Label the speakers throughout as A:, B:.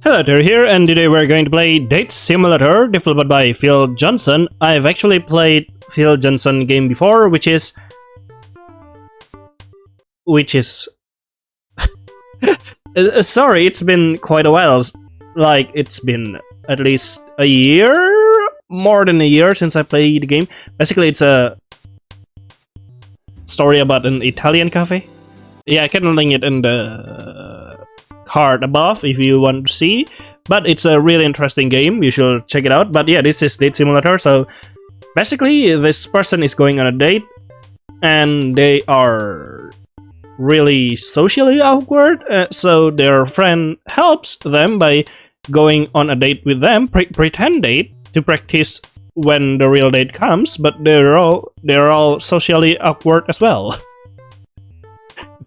A: Hello there here, and today we're going to play Date Simulator, developed by Phil Johnson. I've actually played Phil Johnson game before, which is sorry, it's been quite a while. Like, it's been at least a year, more than a year since I played the game. Basically, it's a story about an Italian cafe. Yeah, I can link it in the card above if you want to see, but it's a really interesting game. You should check it out. But yeah, this is Date Simulator. So basically, this person is going on a date, and they are really socially awkward. So their friend helps them by going on a date with them, pretend date, to practice when the real date comes. But they're all socially awkward as well,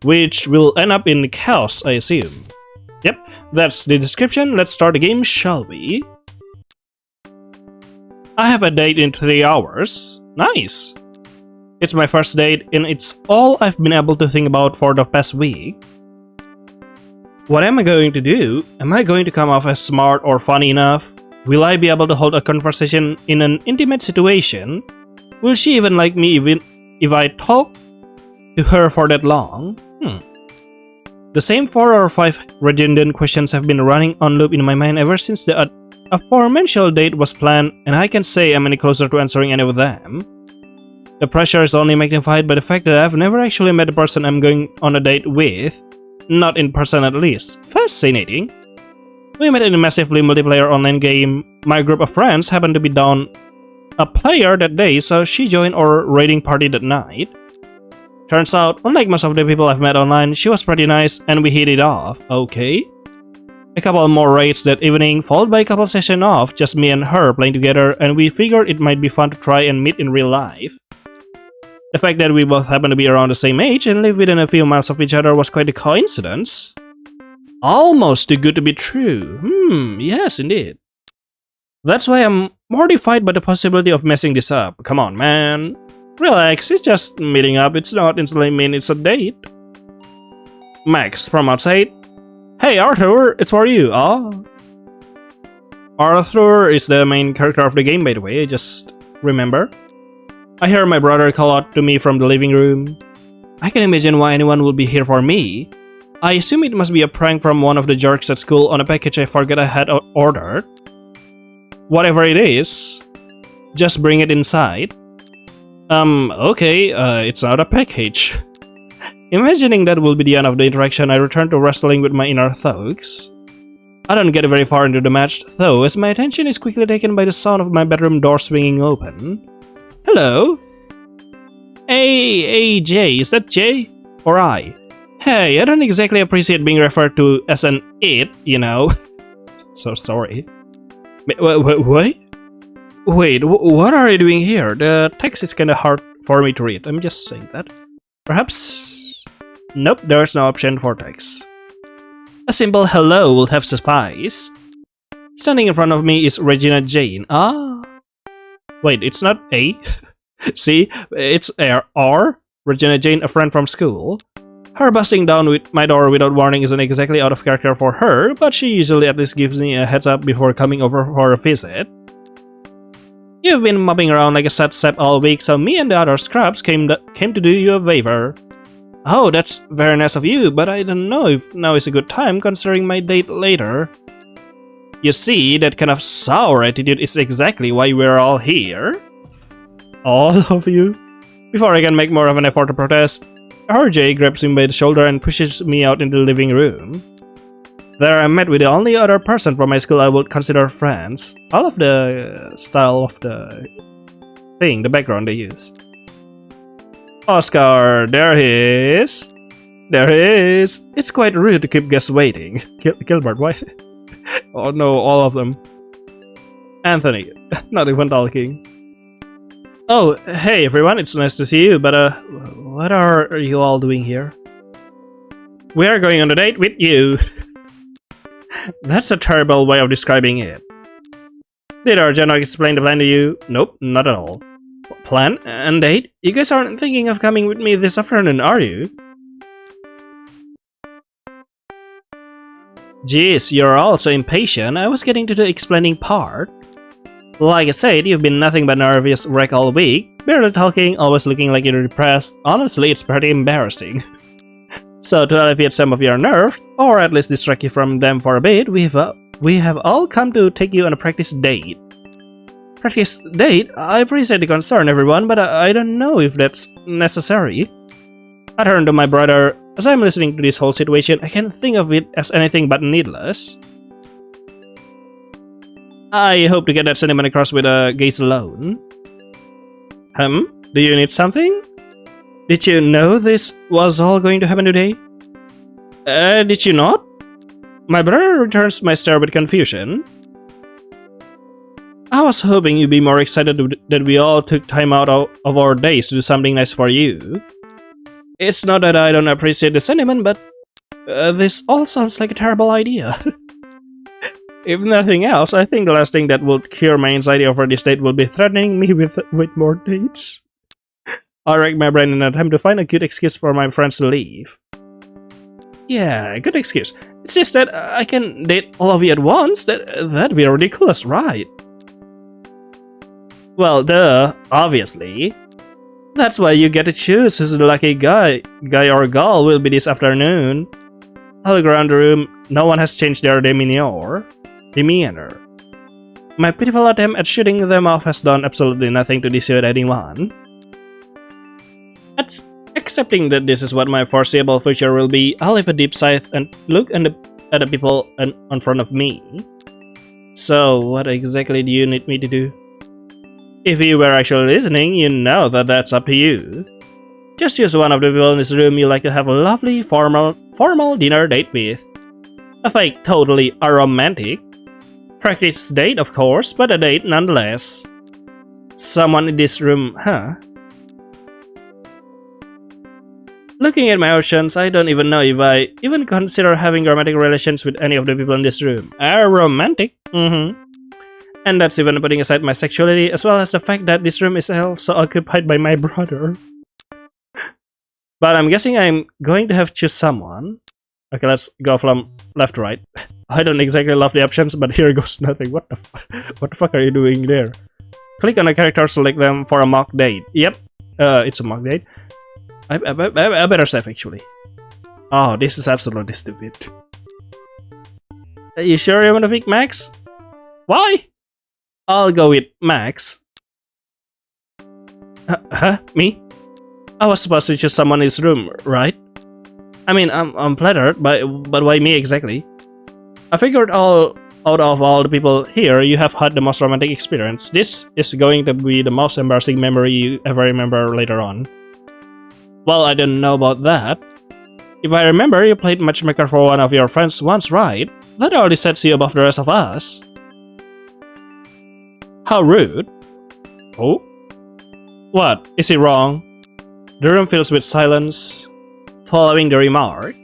A: which will end up in chaos, I assume. Yep, that's the description. Let's start the game, shall we? I have a date in 3 hours. Nice! It's my first date, and it's all I've been able to think about for the past week. What am I going to do? Am I going to come off as smart or funny enough? Will I be able to hold a conversation in an intimate situation? Will she even like me even if I talk to her for that long? The same 4 or 5 redundant questions have been running on loop in my mind ever since the aforementioned date was planned, and I can't say I'm any closer to answering any of them. The pressure is only magnified by the fact that I've never actually met the person I'm going on a date with. Not in person, at least. Fascinating. We met in a massively multiplayer online game. My group of friends happened to be down a player that day, so she joined our raiding party that night. Turns out, unlike most of the people I've met online, she was pretty nice and we hit it off. Okay. A couple more raids that evening, followed by a couple sessions off, just me and her playing together, and we figured it might be fun to try and meet in real life. The fact that we both happen to be around the same age and live within a few miles of each other was quite a coincidence. Almost too good to be true. Yes indeed. That's why I'm mortified by the possibility of messing this up. Come on, man. Relax, it's just meeting up, it's not instantly mean it's a date. Max from outside. Hey Arthur, it's for you. Oh. Arthur is the main character of the game, by the way, just remember. I hear my brother call out to me from the living room. I can imagine why anyone would be here for me. I assume it must be a prank from one of the jerks at school on a package I forgot I had ordered. Whatever it is, just bring it inside. Okay, it's not a package. Imagining that will be the end of the interaction, I return to wrestling with my inner thugs. I don't get very far into the match, though, as my attention is quickly taken by the sound of my bedroom door swinging open. Hello? Hey, Jay, is that Jay? Or I? Hey, I don't exactly appreciate being referred to as an it, you know. So sorry. Wait? Wait, what are you doing here? The text is kinda hard for me to read. I'm just saying that. Perhaps... Nope, there's no option for text. A simple hello will have sufficed. Standing in front of me is Regina Jane. Ah. Wait, it's not A? See, it's R. Regina Jane, a friend from school. Her busting down with my door without warning isn't exactly out of character for her, but she usually at least gives me a heads up before coming over for a visit. You've been mopping around like a sad sap all week, so me and the other scrubs came to do you a favor. Oh, that's very nice of you, but I don't know if now is a good time considering my date later. You see, that kind of sour attitude is exactly why we're all here. All of you? Before I can make more of an effort to protest, RJ grabs him by the shoulder and pushes me out into the living room. There I met with the only other person from my school I would consider friends. All of the style of the thing, the background they use. Oscar, there he is. There he is. It's quite rude to keep guests waiting. Gilbert, why? Oh no, all of them. Anthony, not even talking. Oh, hey everyone, it's nice to see you, but what are you all doing here? We are going on a date with you. That's a terrible way of describing it. Did our general explain the plan to you? Nope, not at all. Plan and date? You guys aren't thinking of coming with me this afternoon, are you? Jeez, you're all so impatient. I was getting to the explaining part. Like I said, you've been nothing but nervous wreck all week. Barely talking, always looking like you're depressed. Honestly, it's pretty embarrassing. So to alleviate some of your nerves, or at least distract you from them for a bit, we have all come to take you on a practice date. Practice date? I appreciate the concern, everyone, but I don't know if that's necessary. I turn to my brother. As I'm listening to this whole situation, I can't think of it as anything but needless. I hope to get that sentiment across with a gaze alone. Do you need something? Did you know this was all going to happen today? Did you not? My brother returns my stare with confusion. I was hoping you'd be more excited that we all took time out of our days to do something nice for you. It's not that I don't appreciate the sentiment, but this all sounds like a terrible idea. If nothing else, I think the last thing that would cure my anxiety over this date will be threatening me with more dates. I rack my brain in an attempt to find a good excuse for my friends to leave. Yeah, good excuse. It's just that I can date all of you at once. That'd be ridiculous, right? Well, duh, obviously. That's why you get to choose who's the lucky guy or girl will be this afternoon. I look around the room. No one has changed their demeanor. My pitiful attempt at shooting them off has done absolutely nothing to dissuade anyone. Accepting that this is what my foreseeable future will be, I'll leave a deep sigh and look at the people in front of me. So, what exactly do you need me to do? If you were actually listening, you know that that's up to you. Just choose one of the people in this room you like to have a lovely formal dinner date with. A fake, totally aromantic. Practice date, of course, but a date nonetheless. Someone in this room, huh? Looking at my options, I don't even know if I even consider having romantic relations with any of the people in this room. Romantic? And that's even putting aside my sexuality, as well as the fact that this room is also occupied by my brother. But I'm guessing I'm going to have to choose someone. Okay, let's go from left to right. I don't exactly love the options, but here goes nothing. What the fuck are you doing there? Click on a character, select them for a mock date. Yep, it's a mock date. I better save, actually. Oh, this is absolutely stupid. Are you sure you want to pick Max? Why? I'll go with Max. Me? I was supposed to choose someone in this room, right? I mean, I'm flattered, but why me exactly? I figured out of all the people here, you have had the most romantic experience. This is going to be the most embarrassing memory you ever remember later on. Well, I don't know about that. If I remember, you played matchmaker for one of your friends once, right? That already sets you above the rest of us. How rude. Oh? What? Is he wrong? The room fills with silence, following the remark.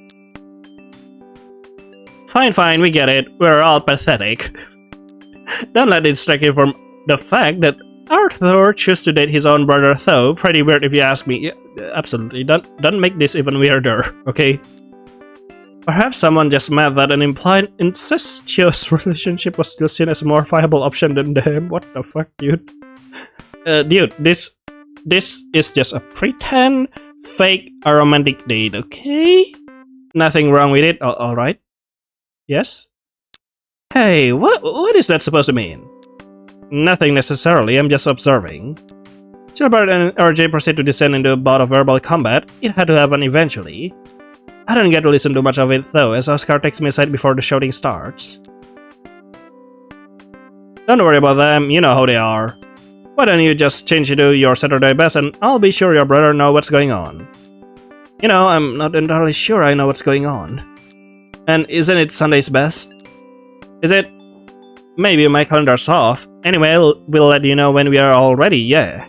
A: Fine, we get it. We're all pathetic. Don't let it distract you from the fact that Arthur chose to date his own brother, though. Pretty weird if you ask me. Yeah, absolutely. Don't make this even weirder, okay? Perhaps someone just mad that an implied incestuous relationship was still seen as a more viable option than them. What the fuck, dude? Dude, this is just a pretend, fake, romantic date, okay? Nothing wrong with it, alright? Yes? Hey, what is that supposed to mean? Nothing necessarily, I'm just observing. Gilbert and RJ proceed to descend into a bout of verbal combat. It had to happen eventually. I don't get to listen to much of it though, as Oscar takes me aside before the shouting starts. Don't worry about them, you know how they are. Why don't you just change into your Saturday best and I'll be sure your brother knows what's going on. You know, I'm not entirely sure I know what's going on. And isn't it Sunday's best? Is it? Maybe my calendar's off. Anyway, we'll let you know when we are all ready, yeah.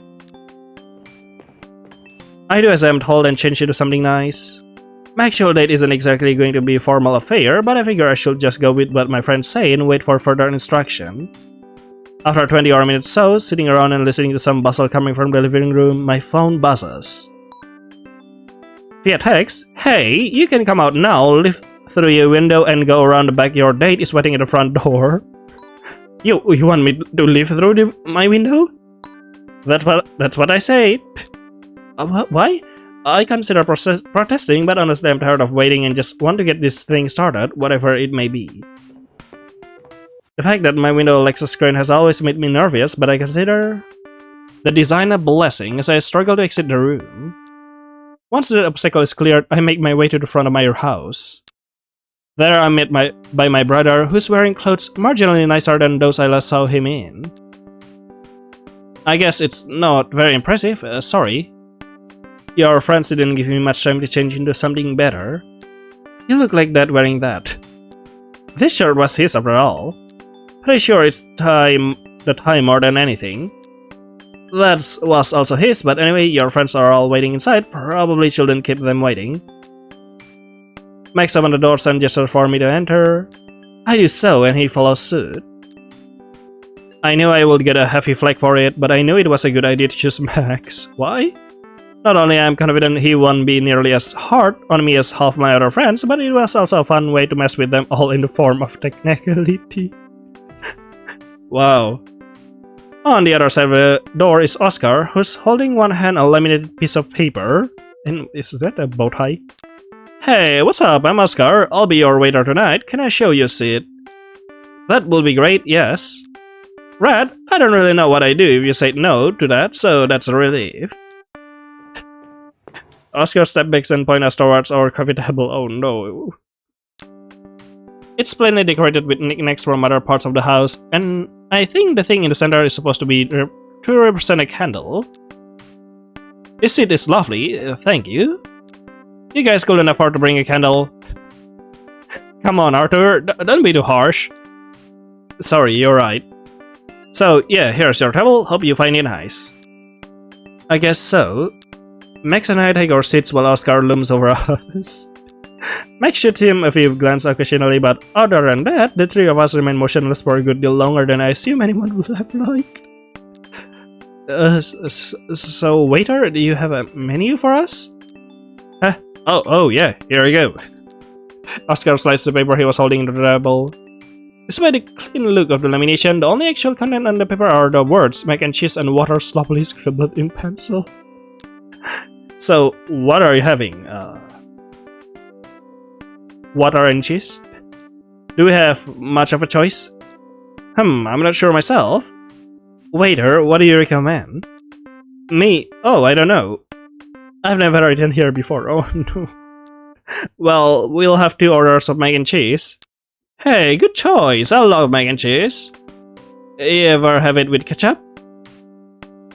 A: I do as I'm told and change into something nice. My actual date isn't exactly going to be a formal affair, but I figure I should just go with what my friends say and wait for further instruction. After 20 or minutes so, sitting around and listening to some bustle coming from the living room, my phone buzzes. Via text, hey, you can come out now, leave through your window and go around the backyard. Date is waiting at the front door. You want me to leave through my window? That's what I said. Why? I consider protesting, but honestly I'm tired of waiting and just want to get this thing started, whatever it may be. The fact that my window Alexa screen has always made me nervous, but I consider the design a blessing as I struggle to exit the room. Once the obstacle is cleared, I make my way to the front of my house. There I'm met by my brother, who's wearing clothes marginally nicer than those I last saw him in. I guess it's not very impressive, sorry. Your friends didn't give me much time to change into something better. You look like that wearing that. This shirt was his after all. Pretty sure it's the time more than anything. That was also his, but anyway, your friends are all waiting inside. Probably shouldn't keep them waiting. Max opened the doors and gestured for me to enter. I do so, and he follows suit. I knew I would get a heavy flag for it, but I knew it was a good idea to choose Max. Why? Not only I'm confident he won't be nearly as hard on me as half my other friends, but it was also a fun way to mess with them all in the form of technicality. Wow. On the other side of the door is Oscar, who's holding one hand a laminated piece of paper. And is that a bow tie? Hey, what's up? I'm Oscar. I'll be your waiter tonight. Can I show you a seat? That will be great, yes. Red, I don't really know what I do if you say no to that, so that's a relief. Oscar steps back and points us towards our coffee table. Oh no. It's plainly decorated with knickknacks from other parts of the house, and I think the thing in the center is supposed to be to represent a candle. This seat is lovely, thank you. You guys couldn't afford to bring a candle. Come on, Arthur, don't be too harsh. Sorry, you're right. So, yeah, here's your table, hope you find it nice. I guess so. Max and I take our seats while Oscar looms over us. Max shoots him a few glances occasionally, but other than that, the three of us remain motionless for a good deal longer than I assume anyone would have liked. So waiter, do you have a menu for us? Huh? Oh yeah, here we go. Oscar slides the paper he was holding into the table. Despite the clean look of the lamination, the only actual content on the paper are the words mac and cheese and water sloppily scribbled in pencil. So, what are you having? Water and cheese? Do we have much of a choice? I'm not sure myself. Waiter, what do you recommend? Me? Oh, I don't know. I've never eaten here before. Oh no. Well, we'll have 2 orders of mac and cheese. Hey, good choice. I love mac and cheese. You ever have it with ketchup?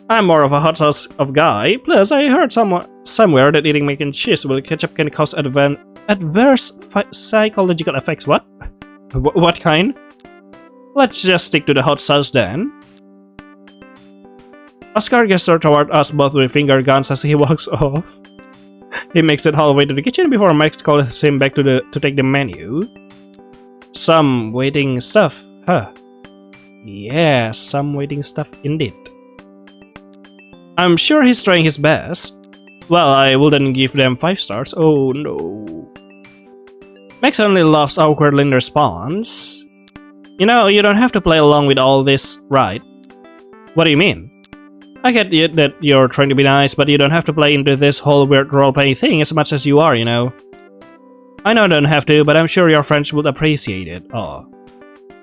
A: I'm more of a hot sauce guy. Plus, I heard somewhere that eating mac and cheese with ketchup can cause adverse psychological effects. What? What kind? Let's just stick to the hot sauce then. Oscar gestures toward us both with finger guns as he walks off. He makes it all the way to the kitchen before Max calls him back to take the menu. Some waiting stuff, huh? Yeah, some waiting stuff indeed. I'm sure he's trying his best. Well, I wouldn't give them 5 stars. Oh no. Max only laughs awkwardly in response. You know, you don't have to play along with all this, right? What do you mean? I get it that you're trying to be nice, but you don't have to play into this whole weird role-playing thing as much as you are, you know. I know I don't have to, but I'm sure your friends would appreciate it. Oh.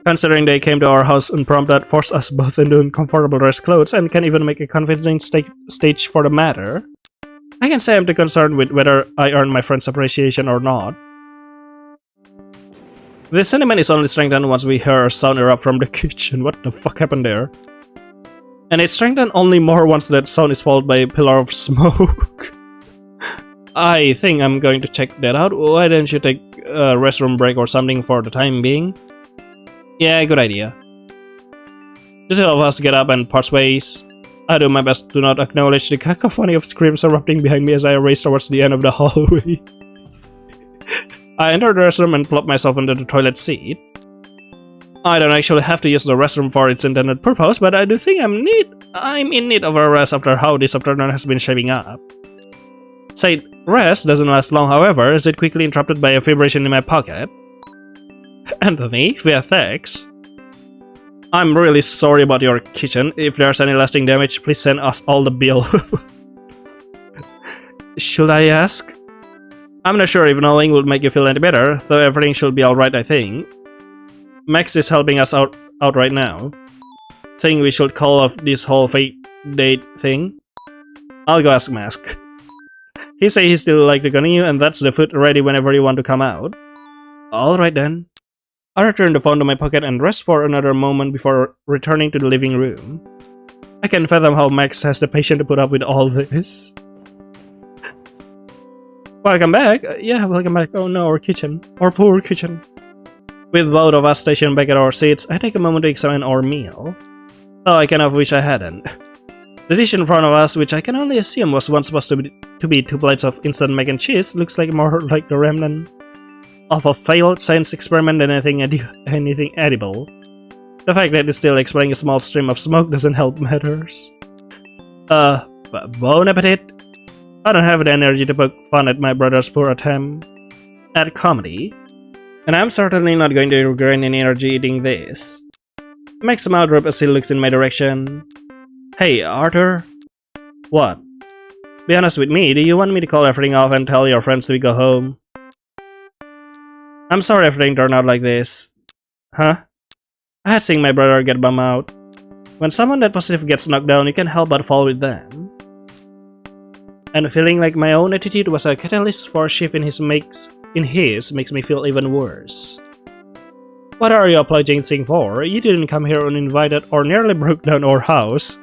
A: Considering they came to our house unprompted, forced us both into uncomfortable dress clothes, and can even make a convincing stage for the matter, I can say I'm too concerned with whether I earn my friends' appreciation or not. This sentiment is only strengthened once we hear a sound erupt from the kitchen. What the fuck happened there? And it's strengthened only more once that sound is followed by a pillar of smoke. I think I'm going to check that out. Why don't you take a restroom break or something for the time being? Yeah, good idea. The 2 of us get up and part ways. I do my best to not acknowledge the cacophony of screams erupting behind me as I race towards the end of the hallway. I enter the restroom and plop myself into the toilet seat. I don't actually have to use the restroom for its intended purpose, but I do think I'm in need of a rest after how this afternoon has been shaping up. Said rest doesn't last long, however, as it quickly interrupted by a vibration in my pocket. Anthony, via text. I'm really sorry about your kitchen. If there's any lasting damage, please send us all the bill. Should I ask? I'm not sure if knowing would make you feel any better, though everything should be alright, I think. Max is helping us out right now. Think we should call off this whole fake date thing? I'll go ask Mask. He say he still like to continue, and that's the food ready whenever you want to come out. Alright then. I returned the phone to my pocket and rest for another moment before returning to the living room. I can fathom how Max has the patience to put up with all this. Welcome back. Yeah, welcome back. Oh no, our kitchen. Our poor kitchen. With both of us stationed back at our seats, I take a moment to examine our meal. Though I kind of wish I hadn't. The dish in front of us, which I can only assume was once supposed to be 2 plates of instant mac and cheese, looks like more like the remnant of a failed science experiment than anything edible. The fact that it's still exploding a small stream of smoke doesn't help matters. Bon appetit. I don't have the energy to poke fun at my brother's poor attempt at comedy, and I'm certainly not going to regret any energy eating this. Max smile drop as he looks in my direction. Hey, Arthur? What? Be honest with me, do you want me to call everything off and tell your friends we go home? I'm sorry everything turned out like this. Huh? I had seen my brother get bummed out. When someone that positive gets knocked down, you can't help but fall with them. And feeling like my own attitude was a catalyst for a shift in his makes me feel even worse. What are you apologizing for? You didn't come here uninvited or nearly burned down our house.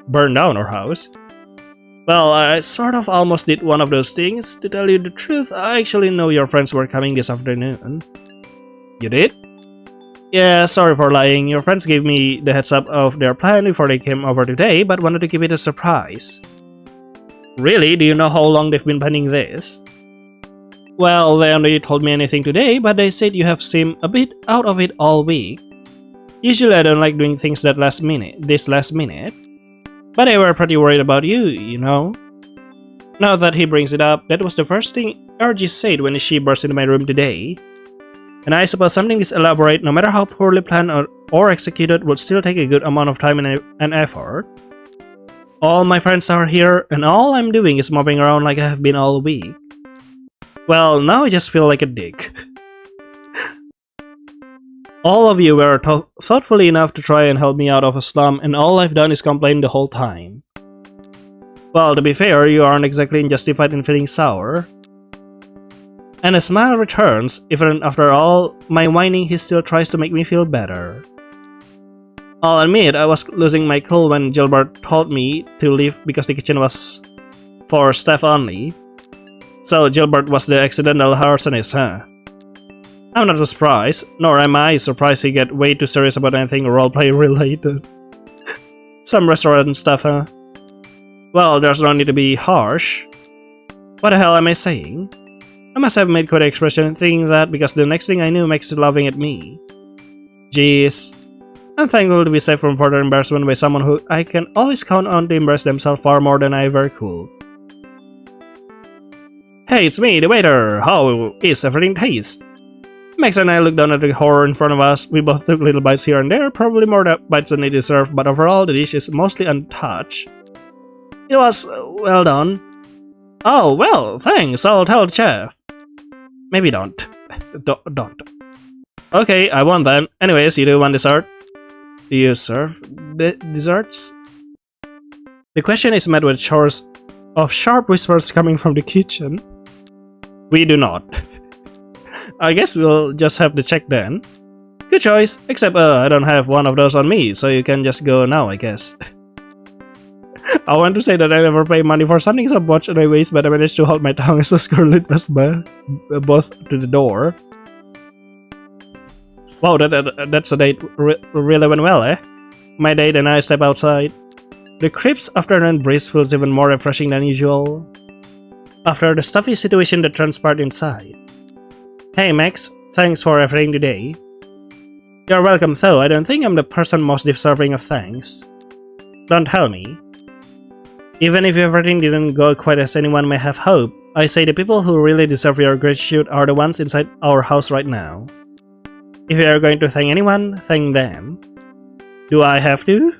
A: Well, I sort of almost did one of those things. To tell you the truth, I actually know your friends were coming this afternoon. You did? Yeah, sorry for lying. Your friends gave me the heads up of their plan before they came over today, but wanted to keep it a surprise. Really? Do you know how long they've been planning this? Well, they only told me anything today, but they said you have seemed a bit out of it all week. Usually I don't like doing things this last minute. But they were pretty worried about you, you know. Now that he brings it up, that was the first thing RG said when she burst into my room today. And I suppose something this elaborate, no matter how poorly planned or executed, would still take a good amount of time and effort. All my friends are here, and all I'm doing is mopping around like I have been all week. Well, now I just feel like a dick. All of you were thoughtfully enough to try and help me out of a slum, and all I've done is complain the whole time. Well, to be fair, you aren't exactly justified in feeling sour. And a smile returns, even after all my whining he still tries to make me feel better. I'll admit I was losing my cool when Gilbert told me to leave because the kitchen was for staff only. So Gilbert was the accidental arsonist, huh? I'm not surprised, nor am I surprised he get way too serious about anything roleplay related. Some restaurant stuff, huh? Well, there's no need to be harsh. What the hell am I saying? I must have made quite an expression thinking that because the next thing I knew Max is laughing at me. Jeez. I'm thankful to be saved from further embarrassment by someone who I can always count on to embarrass themselves far more than I ever could. Hey, it's me, the waiter! How is everything taste? Max and I looked down at the horror in front of us. We both took little bites here and there, probably more bites than they deserve, but overall the dish is mostly untouched. It was well done. Oh, well, thanks, I'll tell the chef. Maybe don't. Don't. Okay, I won then. Anyways, you do want dessert? Do you serve desserts? The question is met with showers of sharp whispers coming from the kitchen. We do not. I guess we'll just have to check then. Good choice, except I don't have one of those on me, so you can just go now, I guess. I want to say that I never pay money for something so much and I waste, but I managed to hold my tongue as Scarlet was both to the door. Wow, that's a date really went well, eh? My date and I step outside. The crisp afternoon breeze feels even more refreshing than usual after the stuffy situation that transpired inside. Hey Max, thanks for everything today. You're welcome though, I don't think I'm the person most deserving of thanks. Don't tell me. Even if everything didn't go quite as anyone may have hoped, I say the people who really deserve your gratitude are the ones inside our house right now. If you are going to thank anyone, thank them. Do I have to?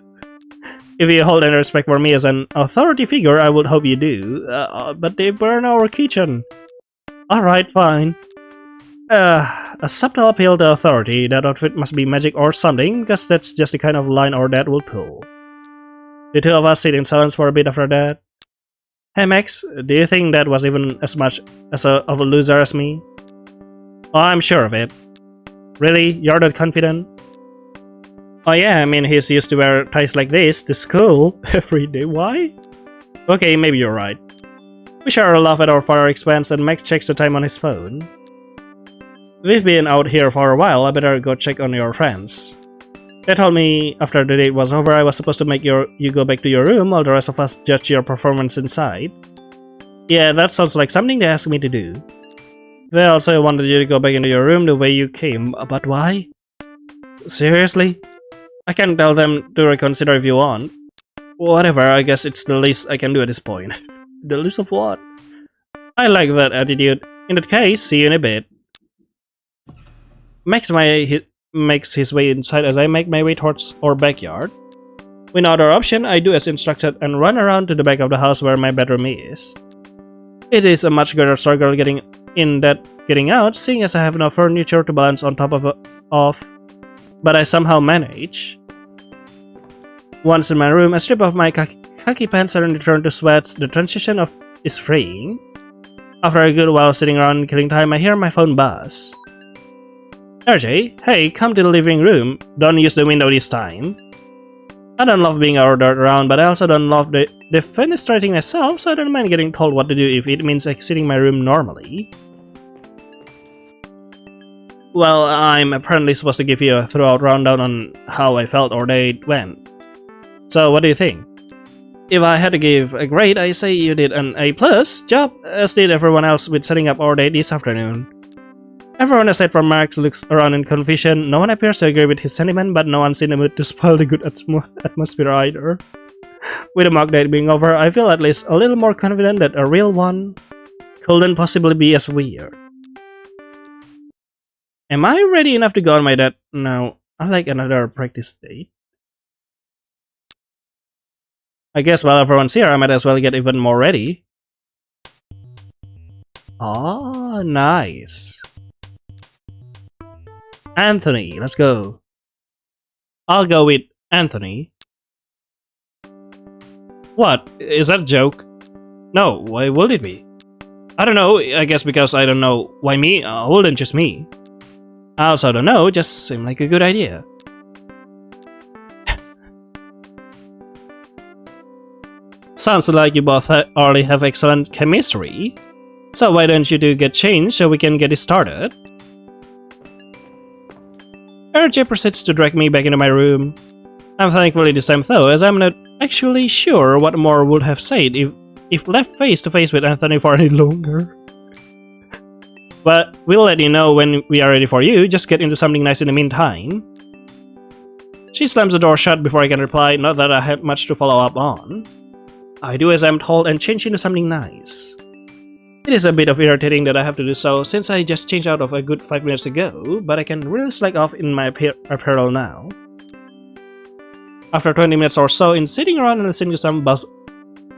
A: If you hold any respect for me as an authority figure, I would hope you do. But they burn our kitchen. Alright, fine. A subtle appeal to authority. That outfit must be magic or something, because that's just the kind of line our dad would pull. The two of us sit in silence for a bit after that. Hey Max, do you think that was even as much of a loser as me? Oh, I'm sure of it. Really? You're that confident? Oh yeah, I mean he's used to wear ties like this to school every day. Why? Okay, maybe you're right. We share a laugh at our fire expense and Max checks the time on his phone. We've been out here for a while, I better go check on your friends. They told me after the date was over I was supposed to make you go back to your room while the rest of us judge your performance inside. Yeah, that sounds like something they asked me to do. They also wanted you to go back into your room the way you came, but why? Seriously? I can tell them to reconsider if you want. Whatever, I guess it's the least I can do at this point. The least of what? I like that attitude. In that case, see you in a bit. Makes his way inside as I make my way towards our backyard. With no other option, I do as instructed and run around to the back of the house where my bedroom is. It is a much greater struggle getting in than getting out, seeing as I have no furniture to balance on top of, but I somehow manage. Once in my room, I strip off my khaki pants and return to sweats. The transition is freeing. After a good while sitting around killing time, I hear my phone buzz. RJ, hey, come to the living room. Don't use the window this time. I don't love being ordered around, but I also don't love defenestrating myself, so I don't mind getting told what to do if it means exiting my room normally. Well, I'm apparently supposed to give you a thorough rundown on how I felt our date went. So, what do you think? If I had to give a grade, I say you did an A+ job, as did everyone else with setting up our date this afternoon. Everyone aside from Max looks around in confusion. No one appears to agree with his sentiment, but no one's in the mood to spoil the good atmosphere either. With the mock date being over, I feel at least a little more confident that a real one couldn't possibly be as weird. Am I ready enough to go on my date now? I like another practice date. I guess while everyone's here, I might as well get even more ready. Oh, nice. Anthony, let's go. I'll go with Anthony. What? Is that a joke? No, why would it be? I don't know, I guess because I don't know why me, wouldn't just me. I also don't know, just seemed like a good idea. Sounds like you both already have excellent chemistry. So why don't you two get changed so we can get it started? RJ proceeds to drag me back into my room. I'm thankfully this time though, as I'm not actually sure what more would have said if left face to face with Anthony for any longer. But we'll let you know when we are ready for you, just get into something nice in the meantime. She slams the door shut before I can reply, not that I had much to follow up on. I do as I'm told and change into something nice. It is a bit of irritating that I have to do so since I just changed out of a good 5 minutes ago, but I can really slack off in my apparel now. After 20 minutes or so in sitting around and listening to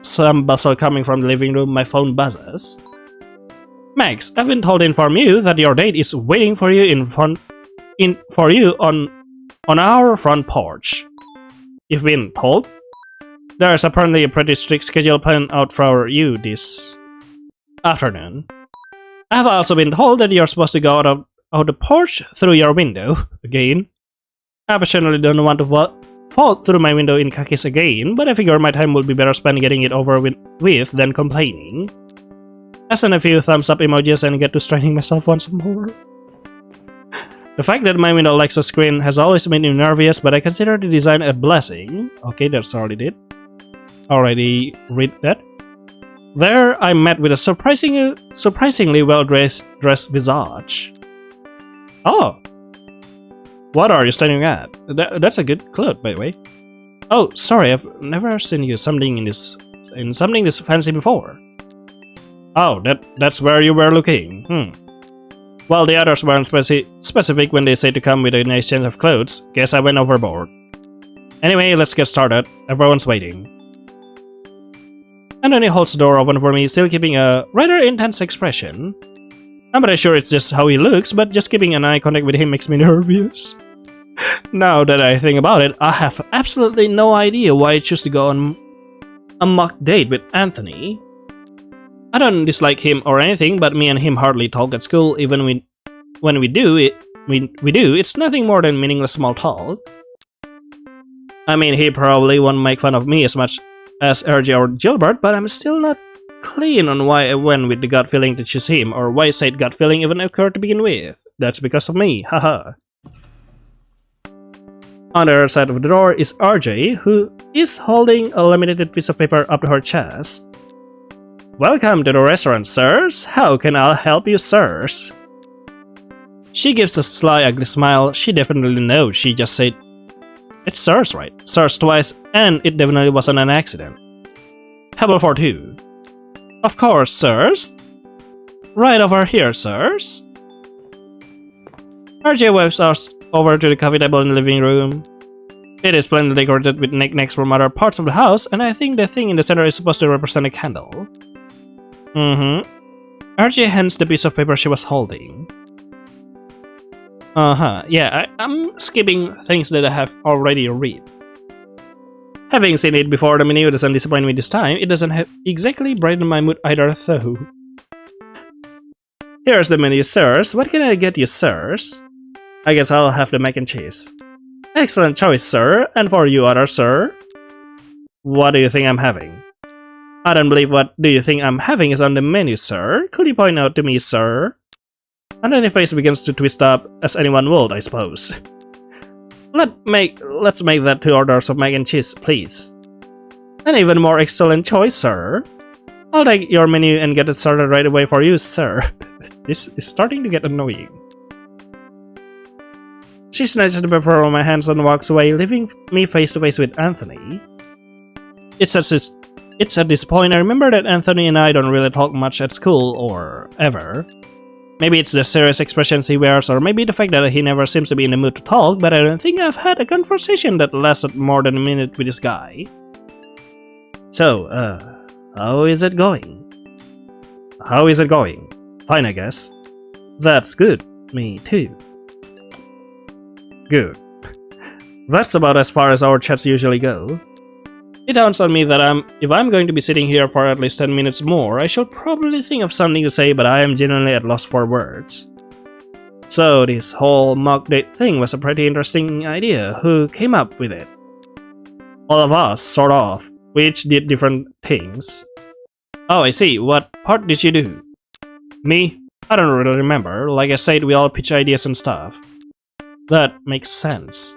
A: some bustle coming from the living room, my phone buzzes. Max, I've been told to inform you that your date is waiting for you on our front porch. You've been told? There's apparently a pretty strict schedule planned out for you this afternoon. I have also been told that you're supposed to go out of the porch through your window again. I personally don't want to fall through my window in khakis again, but I figure my time will be better spent getting it over with than complaining. I send a few thumbs up emojis and get to straining myself once more. The fact that my window lacks a screen has always made me nervous, but I consider the design a blessing. Okay, that's already it. Already read that. There, I met with a surprisingly well-dressed visage. Oh! What are you staring at? That's a good cloth, by the way. Oh, sorry, I've never seen you something in this in something this fancy before. Oh, that's where you were looking. Well, the others weren't specific when they said to come with an exchange of clothes. Guess I went overboard. Anyway, let's get started. Everyone's waiting. Anthony holds the door open for me, still keeping a rather intense expression. I'm pretty sure it's just how he looks, but just keeping an eye contact with him makes me nervous. Now that I think about it, I have absolutely no idea why I choose to go on a mock date with Anthony. I don't dislike him or anything, but me and him hardly talk at school. Even when we do, it's nothing more than meaningless small talk. I mean, he probably won't make fun of me as much as RJ or Gilbert, but I'm still not clean on why I went with the gut feeling to choose him, or why said gut feeling even occurred to begin with. That's because of me, haha. On the other side of the door is RJ, who is holding a laminated piece of paper up to her chest. Welcome to the restaurant, sirs. How can I help you, sirs? She gives a sly, ugly smile. She definitely knows. She just said, "It's sirs, right? Sirs twice, and it definitely wasn't an accident. Table for two. Of course, sirs. Right over here, sirs." RJ waves us over to the coffee table in the living room. It is plainly decorated with knickknacks from other parts of the house, and I think the thing in the center is supposed to represent a candle. RJ hands the piece of paper she was holding. Yeah, I'm skipping things that I have already read. Having seen it before, the menu doesn't disappoint me this time. It doesn't exactly brighten my mood either, though. Here's the menu, sirs. What can I get you, sirs? I guess I'll have the mac and cheese. Excellent choice, sir. And for you, other sir? What do you think I'm having? I don't believe what do you think I'm having is on the menu, sir. Could you point out to me, sir? And then his face begins to twist up, as anyone would, I suppose. Let's make that 2 orders of mac and cheese, please. An even more excellent choice, sir. I'll take your menu and get it started right away for you, sir. This is starting to get annoying. She snatches the paper from my hands and walks away, leaving me face to face with Anthony. It's at this point I remember that Anthony and I don't really talk much at school, or ever. Maybe it's the serious expressions he wears, or maybe the fact that he never seems to be in the mood to talk, but I don't think I've had a conversation that lasted more than a minute with this guy. So, how is it going? How is it going? Fine, I guess. That's good. Me too. Good. That's about as far as our chats usually go. It dawns on me that if I'm going to be sitting here for at least 10 minutes more, I should probably think of something to say, but I am genuinely at loss for words. So this whole mock date thing was a pretty interesting idea. Who came up with it? All of us, sort of. We each did different things. Oh, I see. What part did you do? Me? I don't really remember. Like I said, we all pitch ideas and stuff. That makes sense.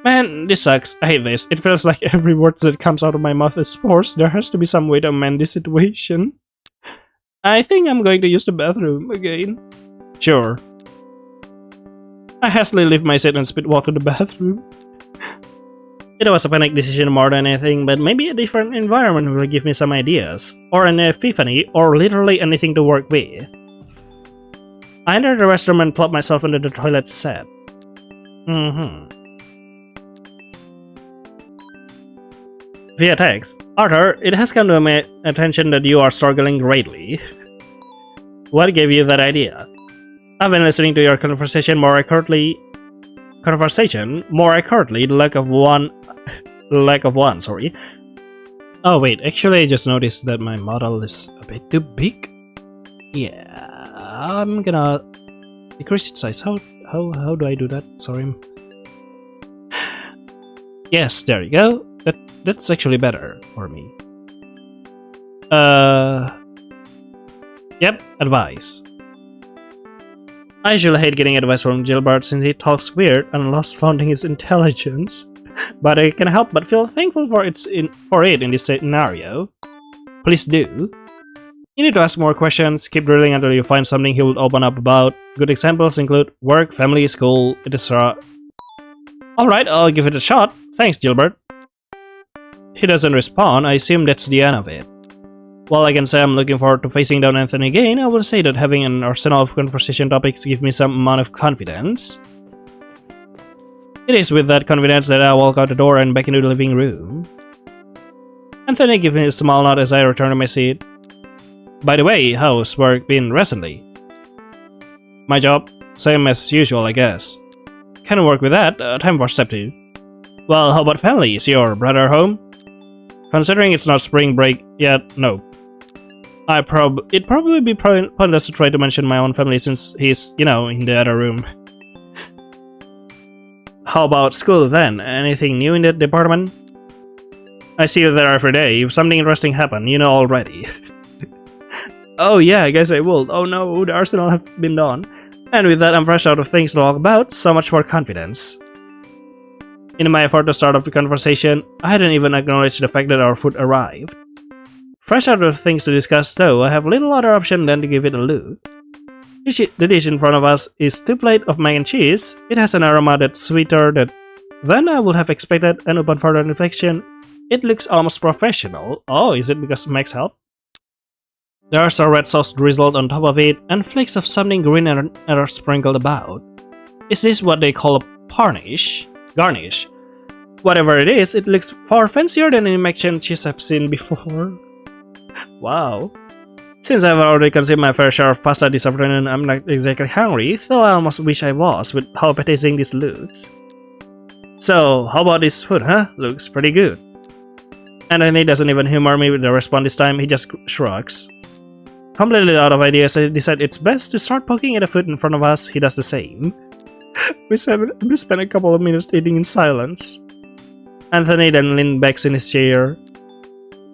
A: Man, this sucks. I hate this. It feels like every word that comes out of my mouth is forced. There has to be some way to amend this situation. I think I'm going to use the bathroom again. Sure. I hastily leave my seat and speed walk to the bathroom. It was a panic decision more than anything, but maybe a different environment will give me some ideas, or an epiphany, or literally anything to work with. I entered the restroom and plopped myself into the toilet set. Via text, Arthur, it has come to my attention that you are struggling greatly. What gave you that idea? I've been listening to your conversation more accurately. The lack of one. Sorry. Oh wait, actually I just noticed that my model is a bit too big. Yeah, I'm gonna decrease its size. How do I do that? Sorry. Yes, there you go. That's actually better for me. Yep, advice. I usually hate getting advice from Gilbert since he talks weird and loves flaunting his intelligence, but I can't help but feel thankful for it in this scenario. Please do. You need to ask more questions, keep drilling until you find something he will open up about. Good examples include work, family, school, etc. Alright, I'll give it a shot. Thanks, Gilbert. He doesn't respond. I assume that's the end of it. While I can say I'm looking forward to facing down Anthony again, I will say that having an arsenal of conversation topics gives me some amount of confidence. It is with that confidence that I walk out the door and back into the living room. Anthony gives me a small nod as I return to my seat. By the way, how's work been recently? My job? Same as usual, I guess. Can work with that. Time for step 2. Well, how about family? Is your brother home? Considering it's not spring break yet, no. It'd probably be pointless to try to mention my own family since he's, in the other room. How about school then? Anything new in that department? I see you there every day. If something interesting happened, you know already. Oh yeah, I guess I will. Oh no, the arsenal have been done. And with that, I'm fresh out of things to talk about, so much for confidence. In my effort to start off the conversation, I hadn't even acknowledged the fact that our food arrived. Fresh out of things to discuss though, I have little other option than to give it a look. The dish in front of us is 2 plates of mac and cheese. It has an aroma that's sweeter than I would have expected, and upon further reflection, it looks almost professional. Oh, is it because Max helped? There's a red sauce drizzled on top of it, and flakes of something green are sprinkled about. Is this what they call a garnish? Whatever it is, it looks far fancier than any mac and cheese I've seen before. Wow. Since I've already consumed my fair share of pasta this afternoon, I'm not exactly hungry, though I almost wish I was with how appetizing this looks. So, how about this food, huh? Looks pretty good. Anthony doesn't even humor me with the response this time, he just shrugs. Completely out of ideas, I decide it's best to start poking at the food in front of us. He does the same. We spent a couple of minutes eating in silence. Anthony then leaned back in his chair.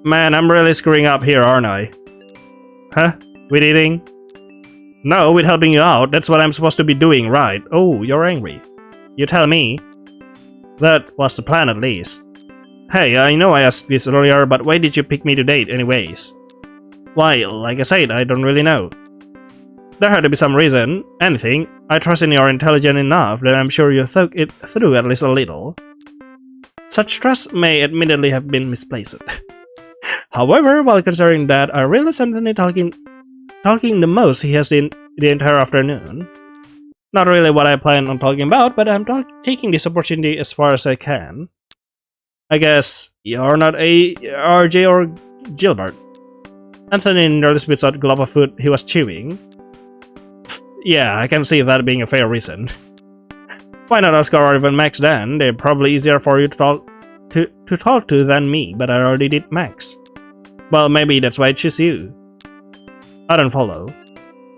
A: Man, I'm really screwing up here, aren't I? Huh? With eating? No, with helping you out. That's what I'm supposed to be doing, right? Oh, you're angry. You tell me. That was the plan, at least. Hey, I know I asked this earlier, but why did you pick me to date anyways? Why, like I said, I don't really know. There had to be some reason. Anything. I trust in your intelligence enough that I'm sure you thought it through at least a little. Such trust may admittedly have been misplaced. However, while considering that, I realized Anthony talking the most he has in the entire afternoon. Not really what I plan on talking about, but I'm taking this opportunity as far as I can. I guess you're not a RJ or Gilbert. Anthony nearly spits out a glob of food he was chewing. Yeah, I can see that being a fair reason. Why not Oscar or even Max then? They're probably easier for you to talk to than me, but I already did Max. Well, maybe that's why I choose you. I don't follow.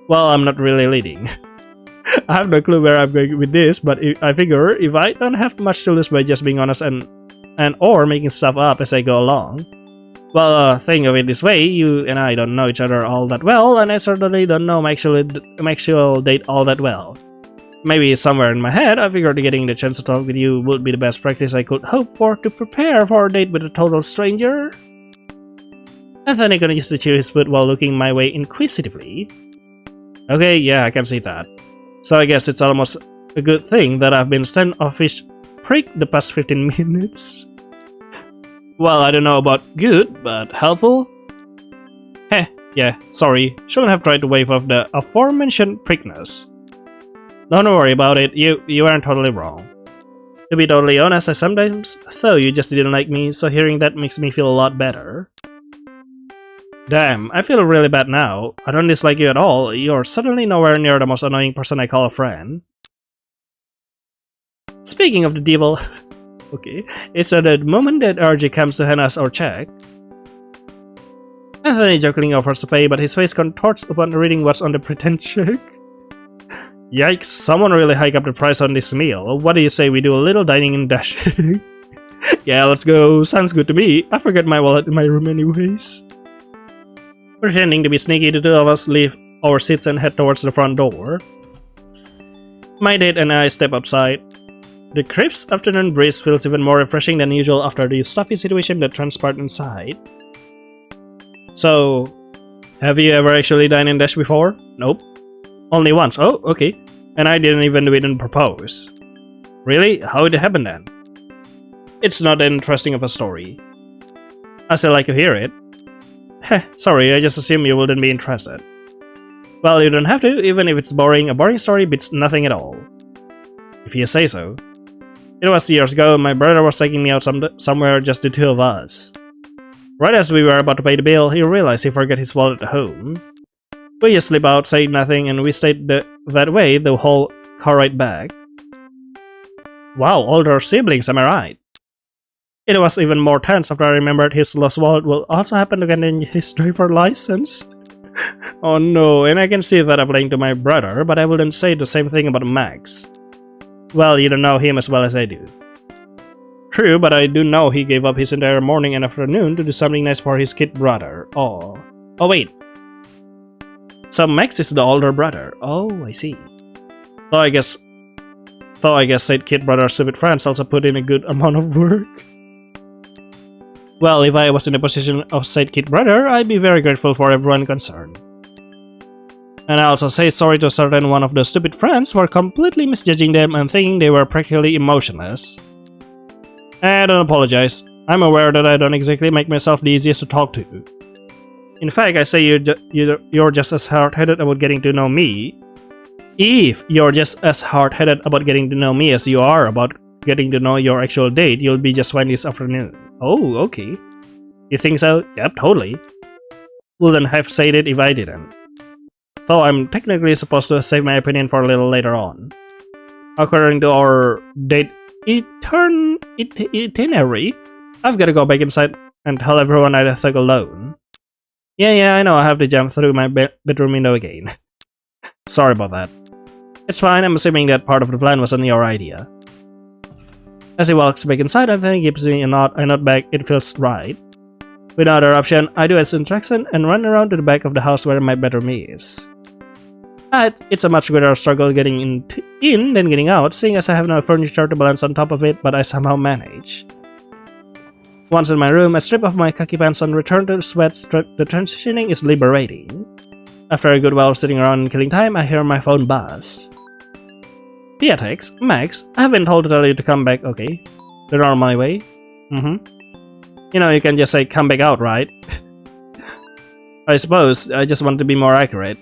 A: Well, I'm not really leading. I have no clue where I'm going with this, but I figure if I don't have much to lose by just being honest and or making stuff up as I go along. Well, think of it this way, you and I don't know each other all that well, and I certainly don't know my actual date all that well. Maybe somewhere in my head, I figured getting the chance to talk with you would be the best practice I could hope for to prepare for a date with a total stranger. Anthony continues to chew his food while looking my way inquisitively. Okay, yeah, I can see that. So I guess it's almost a good thing that I've been standoffish prick the past 15 minutes. Well, I don't know about good, but helpful? Heh, yeah, sorry. Shouldn't have tried to wave off the aforementioned prickness. Don't worry about it, you aren't totally wrong. To be totally honest, I sometimes thought you just didn't like me, so hearing that makes me feel a lot better. Damn, I feel really bad now. I don't dislike you at all. You're certainly nowhere near the most annoying person I call a friend. Speaking of the devil, okay, it's at the moment that RJ comes to hand us our check. Anthony jokingly offers to pay, but his face contorts upon reading what's on the pretend check. Yikes, someone really hiked up the price on this meal. What do you say we do a little dining and dashing? Yeah, let's go. Sounds good to me. I forgot my wallet in my room anyways. Pretending to be sneaky, the two of us leave our seats and head towards the front door. My date and I step outside. The crisp afternoon breeze feels even more refreshing than usual after the stuffy situation that transpired inside. So, have you ever actually dined and dashed before? Nope. Only once. Oh, okay. And I didn't even do it and propose. Really? How did it happen then? It's not that interesting of a story. I still like to hear it. Heh, sorry, I just assumed you wouldn't be interested. Well, you don't have to, even if it's boring. A boring story beats nothing at all. If you say so. It was years ago, my brother was taking me out somewhere, just the two of us. Right as we were about to pay the bill, he realized he forgot his wallet at home. We just slipped out, saying nothing, and we stayed that way the whole car ride back. Wow, older siblings, am I right? It was even more tense after I remembered his lost wallet will also happen to get in his driver license. Oh no, and I can see that applying to my brother, but I wouldn't say the same thing about Max. Well, you don't know him as well as I do. True, but I do know he gave up his entire morning and afternoon to do something nice for his kid brother. Oh wait. So Max is the older brother. Oh, I see. Though I guess said kid brother's stupid friends also put in a good amount of work. Well, if I was in the position of said kid brother, I'd be very grateful for everyone concerned. And I also say sorry to a certain one of the stupid friends for completely misjudging them and thinking they were practically emotionless. I don't apologize. I'm aware that I don't exactly make myself the easiest to talk to. In fact, I say you're just as hard-headed about getting to know me. If you're just as hard-headed about getting to know me as you are about getting to know your actual date, you'll be just fine this afternoon. Oh, okay. You think so? Yep, totally. Wouldn't have said it if I didn't. Though I'm technically supposed to save my opinion for a little later on. According to our date itinerary, I've got to go back inside and tell everyone I took a loan. Yeah, I know I have to jump through my bedroom window again. Sorry about that. It's fine, I'm assuming that part of the plan wasn't your idea. As he walks back inside, I think he gives me a nod back. It feels right. With no other option, I do as instructed and run around to the back of the house where my bedroom is. It's a much greater struggle getting in than getting out, seeing as I have no furniture to balance on top of it, but I somehow manage. Once in my room, I strip off my khaki pants and return to the sweat strip. The transitioning is liberating. After a good while of sitting around and killing time, I hear my phone buzz. Tia texts, Max, I have been told to tell you to come back, okay? They're on my way. You know, you can just say come back out, right? I suppose, I just want to be more accurate.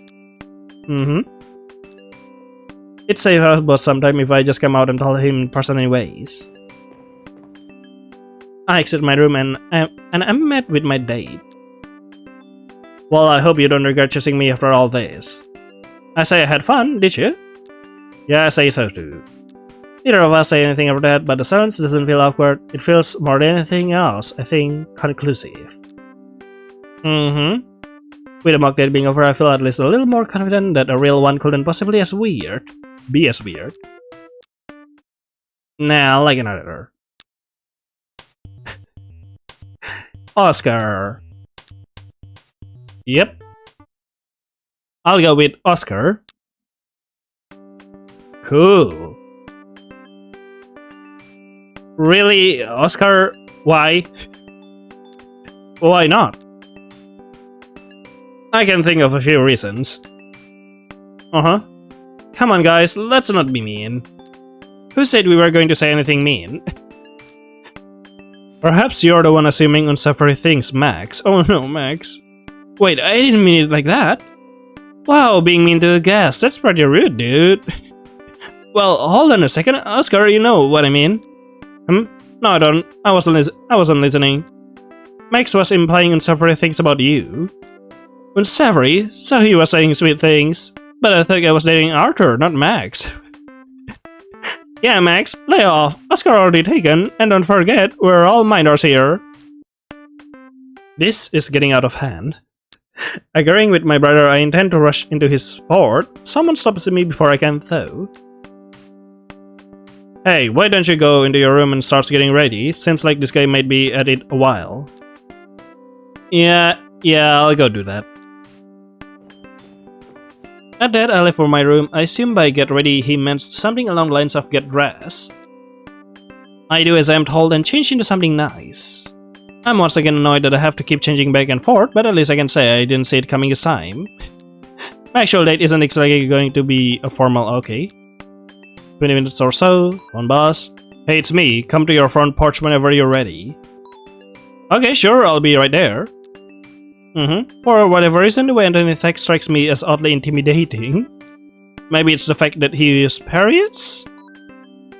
A: It's safe about sometime if I just come out and tell him in person anyways. I exit my room and I'm met with my date. Well, I hope you don't regret choosing me after all this. I say I had fun, did you? Yeah, I say so too. Neither of us say anything about that, but the silence doesn't feel awkward. It feels more than anything else, I think, conclusive. With a mock date being over, I feel at least a little more confident that a real one couldn't possibly be as weird. Nah, like another. Oscar. Yep. I'll go with Oscar. Cool. Really, Oscar? Why? Why not? I can think of a few reasons. Come on guys, let's not be mean. Who said we were going to say anything mean? Perhaps you're the one assuming unsavory things, Max. Oh no, Max. Wait, I didn't mean it like that. Wow, being mean to a guest, that's pretty rude, dude. Well, hold on a second, Oscar, you know what I mean. No, I don't. I wasn't listening. Max was implying unsavory things about you. Unsavory? So he was saying sweet things. But I think I was dating Arthur, not Max. Yeah, Max, lay off. Oscar already taken, and don't forget, we're all minors here. This is getting out of hand. Agreeing with my brother, I intend to rush into his sport. Someone stops me before I can, though. Hey, why don't you go into your room and start getting ready? Seems like this guy might be at it a while. Yeah, I'll go do that. At that, I left for my room. I assume by get ready, he meant something along the lines of get dressed. I do as I am told and change into something nice. I'm once again annoyed that I have to keep changing back and forth, but at least I can say I didn't see it coming this time. My actual date isn't exactly going to be a formal okay. 20 minutes or so, on bus. Hey, it's me. Come to your front porch whenever you're ready. Okay, sure, I'll be right there. For whatever reason, the way Anthony text strikes me as oddly intimidating. Maybe it's the fact that he uses periods?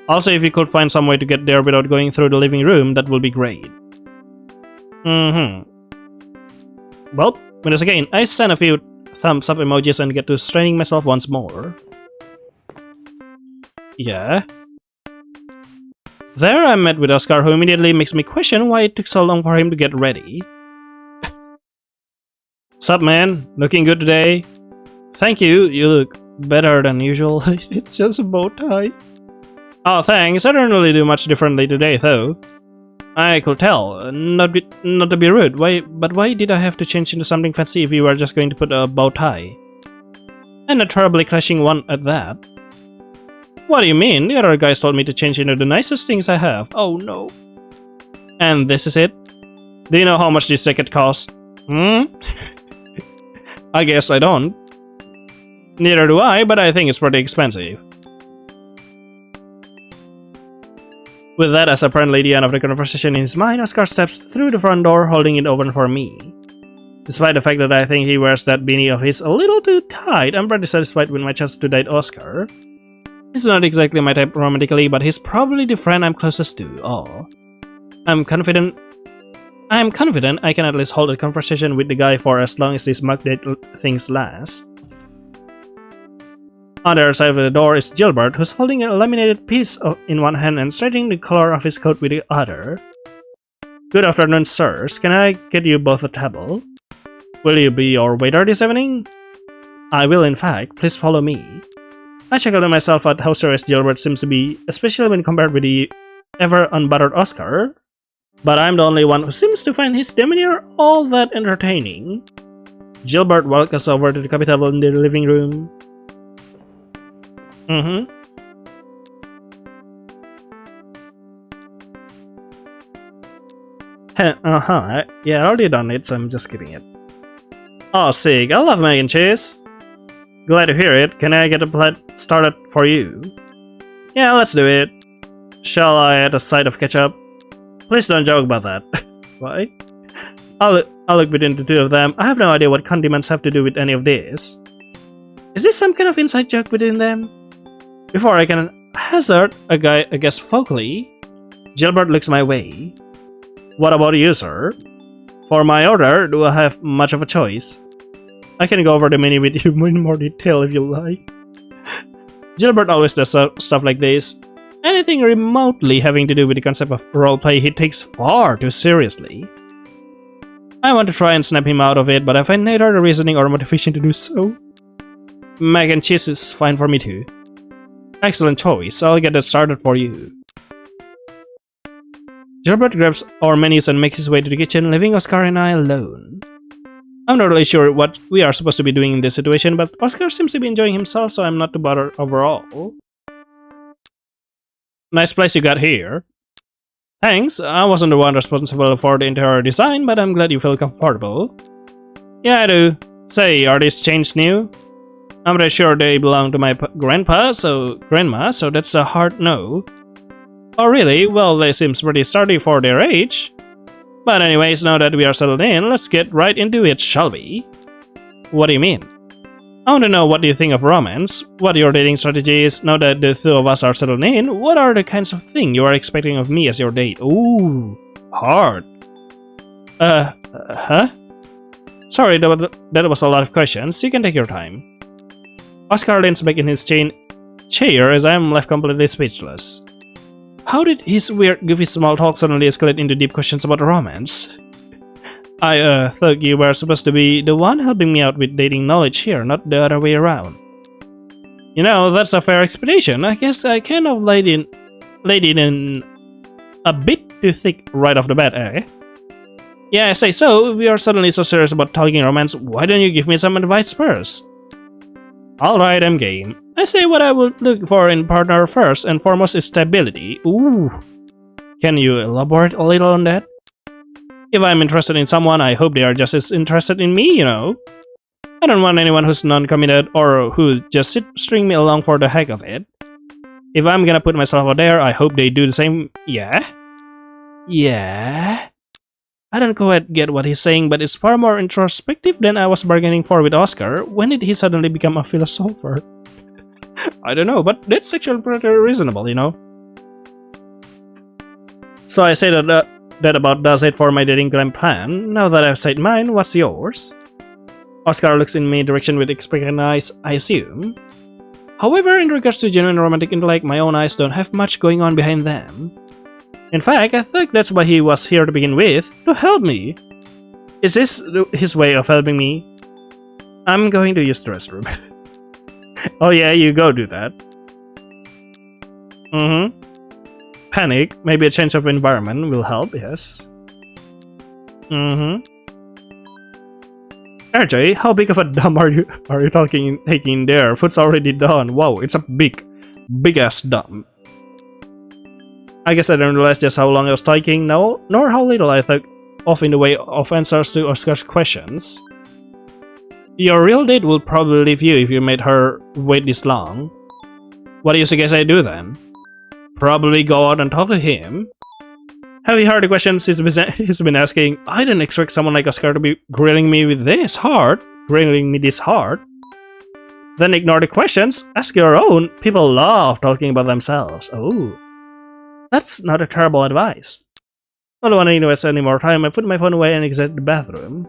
A: Also, if you could find some way to get there without going through the living room, that would be great. Well, once again, I send a few thumbs up emojis and get to straining myself once more. Yeah. There I met with Oscar, who immediately makes me question why it took so long for him to get ready. Sup, man? Looking good today? Thank you, you look better than usual. It's just a bow tie. Oh, thanks. I don't really do much differently today, though. I could tell. Not to be rude, but why did I have to change into something fancy if you were just going to put a bow tie? And a terribly clashing one at that. What do you mean? The other guys told me to change into the nicest things I have. Oh no. And this is it? Do you know how much this jacket cost? I guess I don't. Neither do I, but I think it's pretty expensive. With that as apparently the end of the conversation in his mind, Oscar steps through the front door, holding it open for me. Despite the fact that I think he wears that beanie of his a little too tight, I'm pretty satisfied with my chance to date Oscar. He's not exactly my type romantically, but he's probably the friend I'm closest to. Oh. I'm confident I can at least hold a conversation with the guy for as long as these mock date things last. On the other side of the door is Gilbert, who's holding a laminated piece in one hand and straightening the collar of his coat with the other. Good afternoon, sirs. Can I get you both a table? Will you be our waiter this evening? I will, in fact. Please follow me. I chuckled to myself at how serious Gilbert seems to be, especially when compared with the ever-unbuttered Oscar. But I'm the only one who seems to find his demeanor all that entertaining. Gilbert walked us over to the coffee table in the living room. Yeah, I already done it, so I'm just skipping it. Oh, sick. I love mac and cheese. Glad to hear it. Can I get a plate started for you? Yeah, let's do it. Shall I add a side of ketchup? Please don't joke about that. Why? I'll look between the two of them. I have no idea what condiments have to do with any of this. Is this some kind of inside joke between them? Before I can hazard a guess vocally, Gilbert looks my way. What about you, sir? For my order, do I have much of a choice? I can go over the menu with you in more detail if you like. Gilbert always does stuff like this. Anything remotely having to do with the concept of roleplay he takes far too seriously. I want to try and snap him out of it, but I find neither the reasoning or motivation to do so. Mac and cheese is fine for me too. Excellent choice, I'll get that started for you. Gilbert grabs our menus and makes his way to the kitchen, leaving Oscar and I alone. I'm not really sure what we are supposed to be doing in this situation, but Oscar seems to be enjoying himself, so I'm not too bothered overall. Nice place you got here. Thanks, I wasn't the one responsible for the interior design, but I'm glad you feel comfortable. Yeah, I do. Say, are these chains new? I'm pretty sure they belong to my grandma, so that's a hard no. Oh really? Well, they seem pretty sturdy for their age. But anyways, now that we are settled in, let's get right into it, shall we? What do you mean? I want to know, what do you think of romance? What your dating strategy is now that the two of us are settled in? What are the kinds of things you are expecting of me as your date? Ooh, hard. Huh? Sorry, that was a lot of questions. You can take your time. Oscar leans back in his chair as I am left completely speechless. How did his weird, goofy small talk suddenly escalate into deep questions about romance? I thought you were supposed to be the one helping me out with dating knowledge here, not the other way around. You know, that's a fair explanation. I guess I kind of laid it in a bit too thick right off the bat, eh? Yeah, I say so. If you are suddenly so serious about talking romance, why don't you give me some advice first? Alright, I'm game. I say what I would look for in partner first and foremost is stability. Ooh. Can you elaborate a little on that? If I'm interested in someone, I hope they are just as interested in me, you know? I don't want anyone who's non-committed or who just string me along for the heck of it. If I'm gonna put myself out there, I hope they do the same. Yeah? Yeah? I don't quite get what he's saying, but it's far more introspective than I was bargaining for with Oscar. When did he suddenly become a philosopher? I don't know, but that's actually pretty reasonable, you know? So I say that about does it for my dating grand plan. Now that I've said mine, what's yours? Oscar looks in my direction with expectant eyes, I assume. However, in regards to genuine romantic intellect, my own eyes don't have much going on behind them. In fact, I think that's why he was here to begin with, to help me. Is this his way of helping me? I'm going to use the restroom. Oh yeah, you go do that. Panic, maybe a change of environment will help, yes. RJ, how big of a dump are you taking there? Food's already done. Wow, it's a big ass dump. I guess I didn't realize just how long I was taking, no, nor how little I took off in the way of answers to Oscar's questions. Your real date will probably leave you if you made her wait this long. What do you suggest I do then? Probably go out and talk to him. Have you heard the questions he's been asking? I didn't expect someone like Oscar to be grilling me this hard. Then ignore the questions, ask your own. People love talking about themselves. Oh, that's not a terrible advice. I don't want to invest any more time. I put my phone away and exit the bathroom.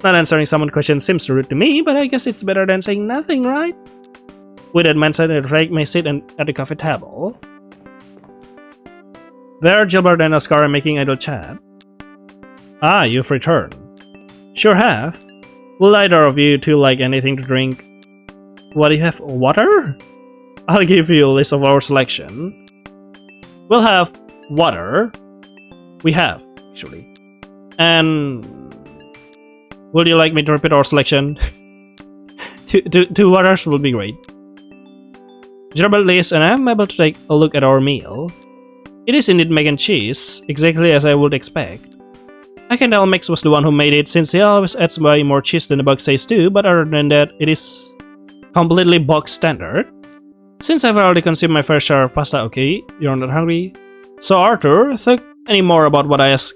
A: Not answering someone's question seems rude to me, but I guess it's better than saying nothing, right? With that mindset, I take my seat at the coffee table. There, Gilbert and Oscar are making idle chat. Ah, you've returned. Sure have. Will either of you two like anything to drink? What do you have? Water? I'll give you a list of our selection. We'll have water. We have, actually. And would you like me to repeat our selection? two waters will be great. Gilbert leaves and I'm able to take a look at our meal. It is indeed mac and cheese, exactly as I would expect. I can tell Max was the one who made it since he always adds way more cheese than the box says too, but other than that, it is completely box standard. Since I've already consumed my fair share of pasta, okay, you're not hungry. So Arthur, think any more about what I ask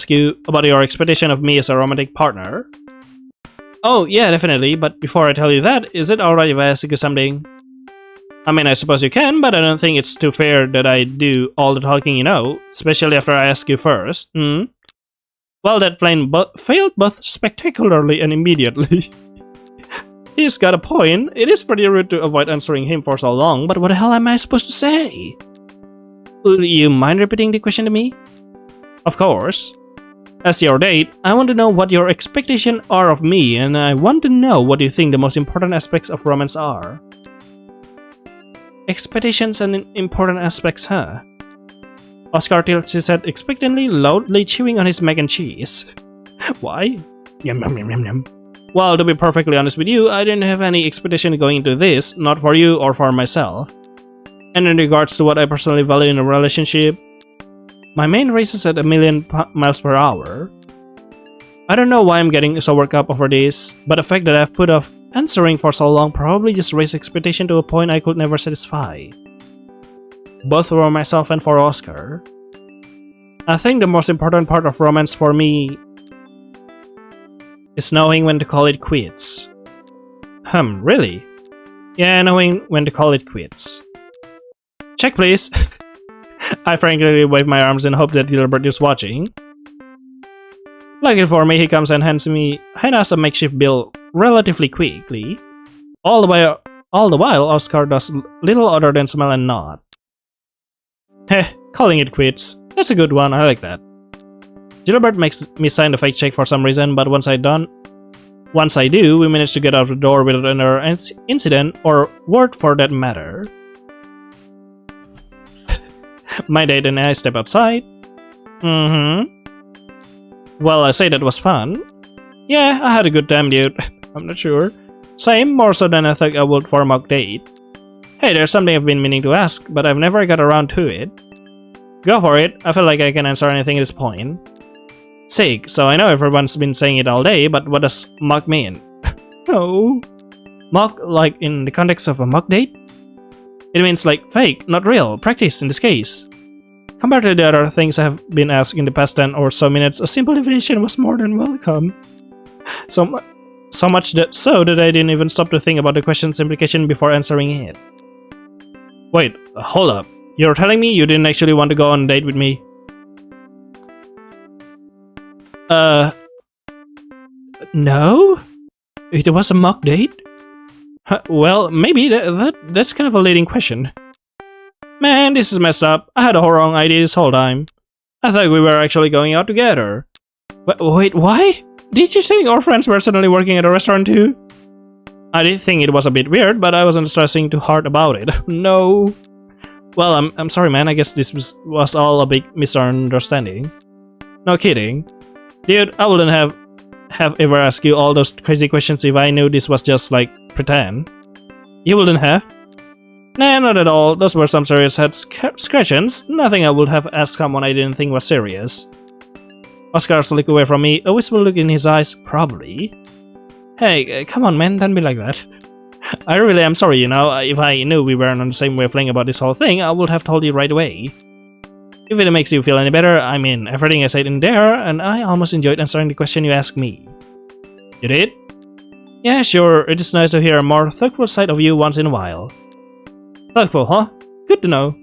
A: you about your expectation of me as a romantic partner? Oh yeah, definitely, but before I tell you that, is it alright if I ask you something? I mean, I suppose you can, but I don't think it's too fair that I do all the talking, you know, especially after I ask you first. Well, that plane failed both spectacularly and immediately. He's got a point. It is pretty rude to avoid answering him for so long, but what the hell am I supposed to say? Would you mind repeating the question to me? Of course. As your date, I want to know what your expectations are of me, and I want to know what you think the most important aspects of romance are. Expectations and important aspects, huh? Oscar tilts his head expectantly, loudly chewing on his mac and cheese. Why? Yum yum yum yum yum. Well, to be perfectly honest with you, I didn't have any expectation going into this, not for you or for myself. And in regards to what I personally value in a relationship, my main race is at 1,000,000 miles per hour. I don't know why I'm getting so worked up over this, but the fact that I've put off answering for so long probably just raised expectation to a point I could never satisfy. Both for myself and for Oscar. I think the most important part of romance for me is knowing when to call it quits. Really? Yeah, knowing when to call it quits. Check please. I frankly wave my arms and hope that Gilbert is watching. Luckily for me, he comes and hands us a makeshift bill relatively quickly. All the while, Oscar does little other than smile and nod. Heh, calling it quits. That's a good one, I like that. Gilbert makes me sign the fake check for some reason, but once I do, we manage to get out the door without another incident or word for that matter. My date and I step outside. Well, I say that was fun. Yeah, I had a good time, dude. I'm not sure. Same, more so than I thought I would for a mock date. Hey, there's something I've been meaning to ask, but I've never got around to it. Go for it. I feel like I can answer anything at this point. Sick, so I know everyone's been saying it all day, but what does mock mean? Oh. Mock, like in the context of a mock date? It means like fake, not real, practice in this case. Compared to the other things I have been asked in the past 10 or so minutes, a simple invitation was more than welcome. So much that I didn't even stop to think about the question's implication before answering it. Wait, hold up. You're telling me you didn't actually want to go on a date with me? No? It was a mock date? Well, maybe that's kind of a leading question. Man, this is messed up. I had a wrong idea this whole time. I thought we were actually going out together. Wait, why? Did you think our friends were suddenly working at a restaurant too? I did think it was a bit weird, but I wasn't stressing too hard about it. No. Well, I'm sorry, man. I guess this was all a big misunderstanding. No kidding. Dude, I wouldn't have ever asked you all those crazy questions if I knew this was just like pretend. You wouldn't have? Nah, not at all. Those were some serious head scratchings. Nothing I would have asked someone I didn't think was serious. Oscar's look away from me, a wistful look in his eyes. Probably. Hey, come on, man. Don't be like that. I really am sorry, you know. If I knew we weren't on the same wavelength about this whole thing, I would have told you right away. If it makes you feel any better, I mean, everything I said in there, and I almost enjoyed answering the question you asked me. You did? Yeah, sure. It is nice to hear a more thoughtful side of you once in a while. Thoughtful, huh? Good to know.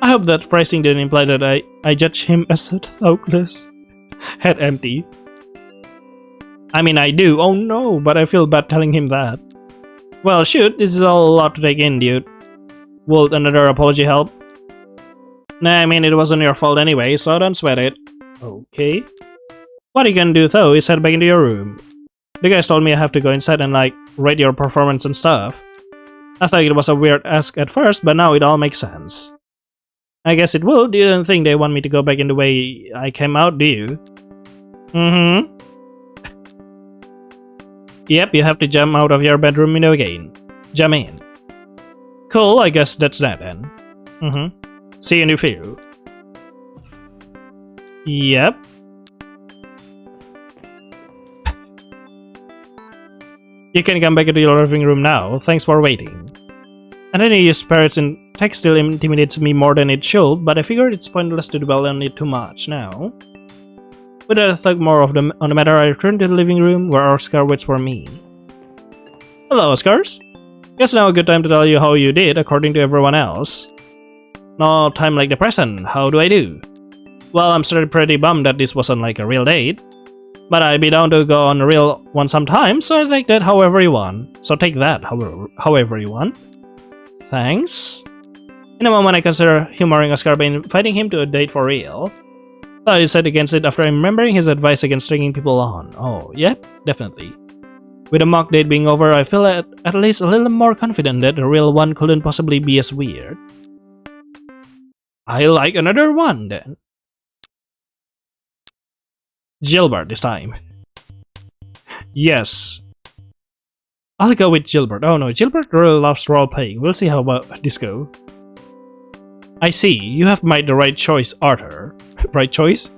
A: I hope that phrasing didn't imply that I judge him as thoughtless. Head empty. I mean, I do. Oh no, but I feel bad telling him that. Well, shoot, this is all a lot to take in, dude. Would another apology help? Nah, I mean, it wasn't your fault anyway, so don't sweat it. Okay. What you can do, though, is head back into your room. The guys told me I have to go inside and, like, rate your performance and stuff. I thought it was a weird ask at first, but now it all makes sense. I guess it will. You don't think they want me to go back in the way I came out, do you? Mm-hmm. Yep, you have to jump out of your bedroom window again. Jump in. Cool, I guess that's that then. Mm-hmm. See you in the view. Yep. You can come back into your living room now. Thanks for waiting. And any use spirits in text still intimidates me more than it should, but I figured it's pointless to dwell on it too much now. Without a thought more on the matter, I returned to the living room where Oscar waits for me. Hello, Oscars. Guess now a good time to tell you how you did according to everyone else. No time like the present. How do I do? Well, I'm still pretty bummed that this wasn't like a real date. But I'd be down to go on a real one sometime, so I take that however you want. So take that however you want. Thanks. In a moment I consider humoring Oscar by inviting him to a date for real. So I decided against it after remembering his advice against stringing people on. Oh, yep, definitely. With the mock date being over, I feel at least a little more confident that the real one couldn't possibly be as weird. I like another one then. Gilbert this time. Yes. I'll go with Gilbert. Oh no, Gilbert really loves role-playing. We'll see how about this go. I see. You have made the right choice, Arthur. Right choice?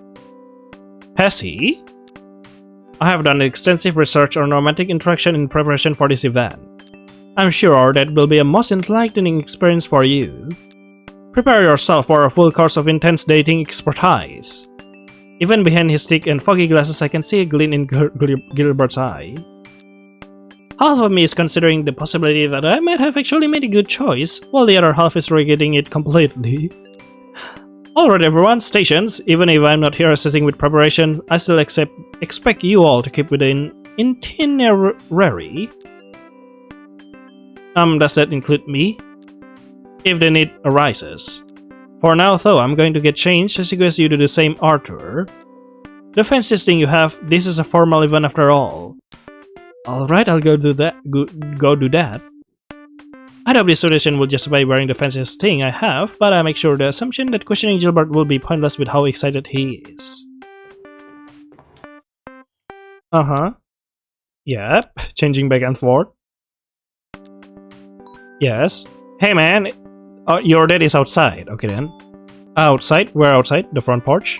A: Has he? I have done extensive research on romantic interaction in preparation for this event. I'm sure that will be a most enlightening experience for you. Prepare yourself for a full course of intense dating expertise. Even behind his thick and foggy glasses, I can see a glint in Gilbert's eye. Half of me is considering the possibility that I might have actually made a good choice, while the other half is regretting it completely. Alright everyone, stations. Even if I'm not here assisting with preparation, I still expect you all to keep within itinerary. Does that include me? If the need arises. For now though, I'm going to get changed as you do the same, Arthur. The fanciest thing you have, this is a formal event after all. Alright, I'll go do that. Go do that. I hope this solution will justify wearing the fanciest thing I have, but I make sure the assumption that questioning Gilbert will be pointless with how excited he is. Uh-huh. Yep, changing back and forth. Yes. Hey man, your dad is outside. Okay then. Outside? Where outside? The front porch?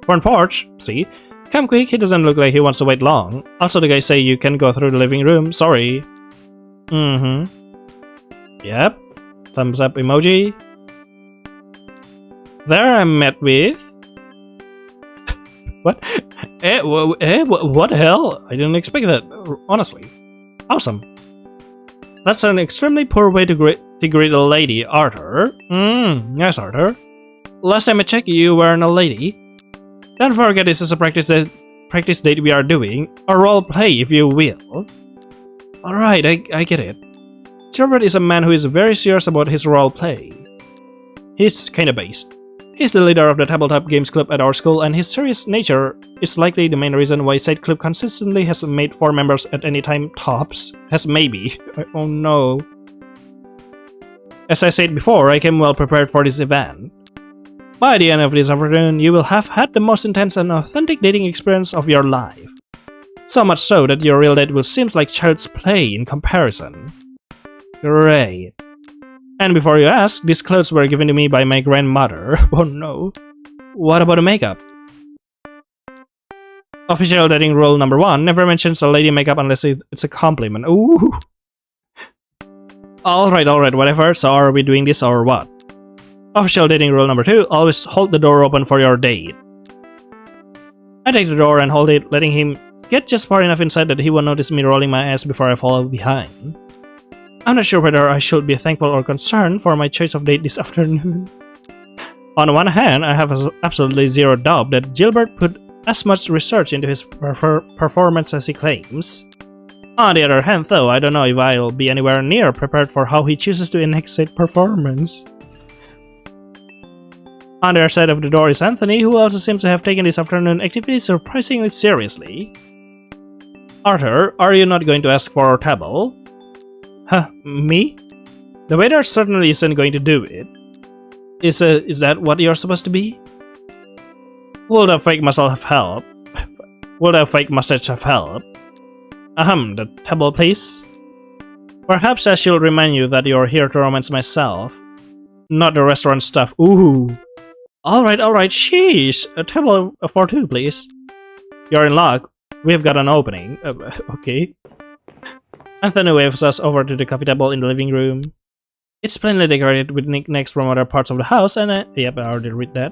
A: Front porch? See? Come quick, he doesn't look like he wants to wait long. Also the guys say you can go through the living room, sorry. Mm-hmm. Yep. Thumbs up emoji. There I'm met with... What? What the hell? I didn't expect that, honestly. Awesome. That's an extremely poor way to greet a lady, Arthur. Yes, Arthur. Last time I checked, you weren't a lady. Don't forget this is a practice date we are doing. A role play, if you will. Alright, I get it. Gilbert is a man who is very serious about his role play. He's kinda based. He's the leader of the tabletop games club at our school, and his serious nature is likely the main reason why said club consistently has made 4 members at any time tops. Has maybe. Oh no. As I said before, I came well prepared for this event. By the end of this afternoon, you will have had the most intense and authentic dating experience of your life. So much so that your real date will seem like child's play in comparison. Great. And before you ask, these clothes were given to me by my grandmother. Oh no. What about the makeup? Official dating rule number 1, never mentions a lady makeup unless it's a compliment. Ooh. Alright, whatever. So are we doing this or what? Official dating rule number 2, always hold the door open for your date. I take the door and hold it, letting him get just far enough inside that he won't notice me rolling my eyes before I follow behind. I'm not sure whether I should be thankful or concerned for my choice of date this afternoon. On one hand, I have absolutely zero doubt that Gilbert put as much research into his performance as he claims. On the other hand, though, I don't know if I'll be anywhere near prepared for how he chooses to enact said performance. On the other side of the door is Anthony, who also seems to have taken this afternoon activity surprisingly seriously. Arthur, are you not going to ask for our table? Huh, me? The waiter certainly isn't going to do it. Is that what you're supposed to be? Will the fake mustache have helped? Will the fake mustache have helped? The table, please? Perhaps I should remind you that you're here to romance myself, not the restaurant staff. Ooh. Alright, sheesh. A table for 2, please. You're in luck. We've got an opening. Okay. Anthony waves us over to the coffee table in the living room. It's plainly decorated with knickknacks from other parts of the house, and yep, I already read that.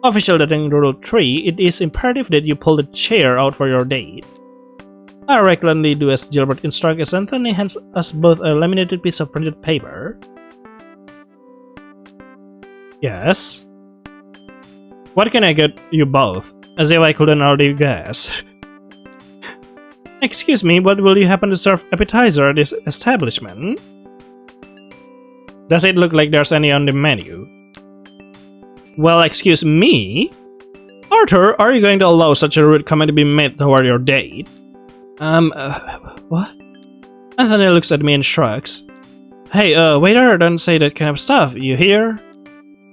A: Official dating rule 3, it is imperative that you pull the chair out for your date. I reluctantly do as Gilbert instructs as Anthony hands us both a laminated piece of printed paper. Yes? What can I get you both? As if I couldn't already guess. Excuse me, but will you happen to serve appetizer at this establishment? Does it look like there's any on the menu? Well, excuse me? Arthur, are you going to allow such a rude comment to be made toward your date? What? Anthony looks at me and shrugs. Hey, waiter, don't say that kind of stuff, you hear?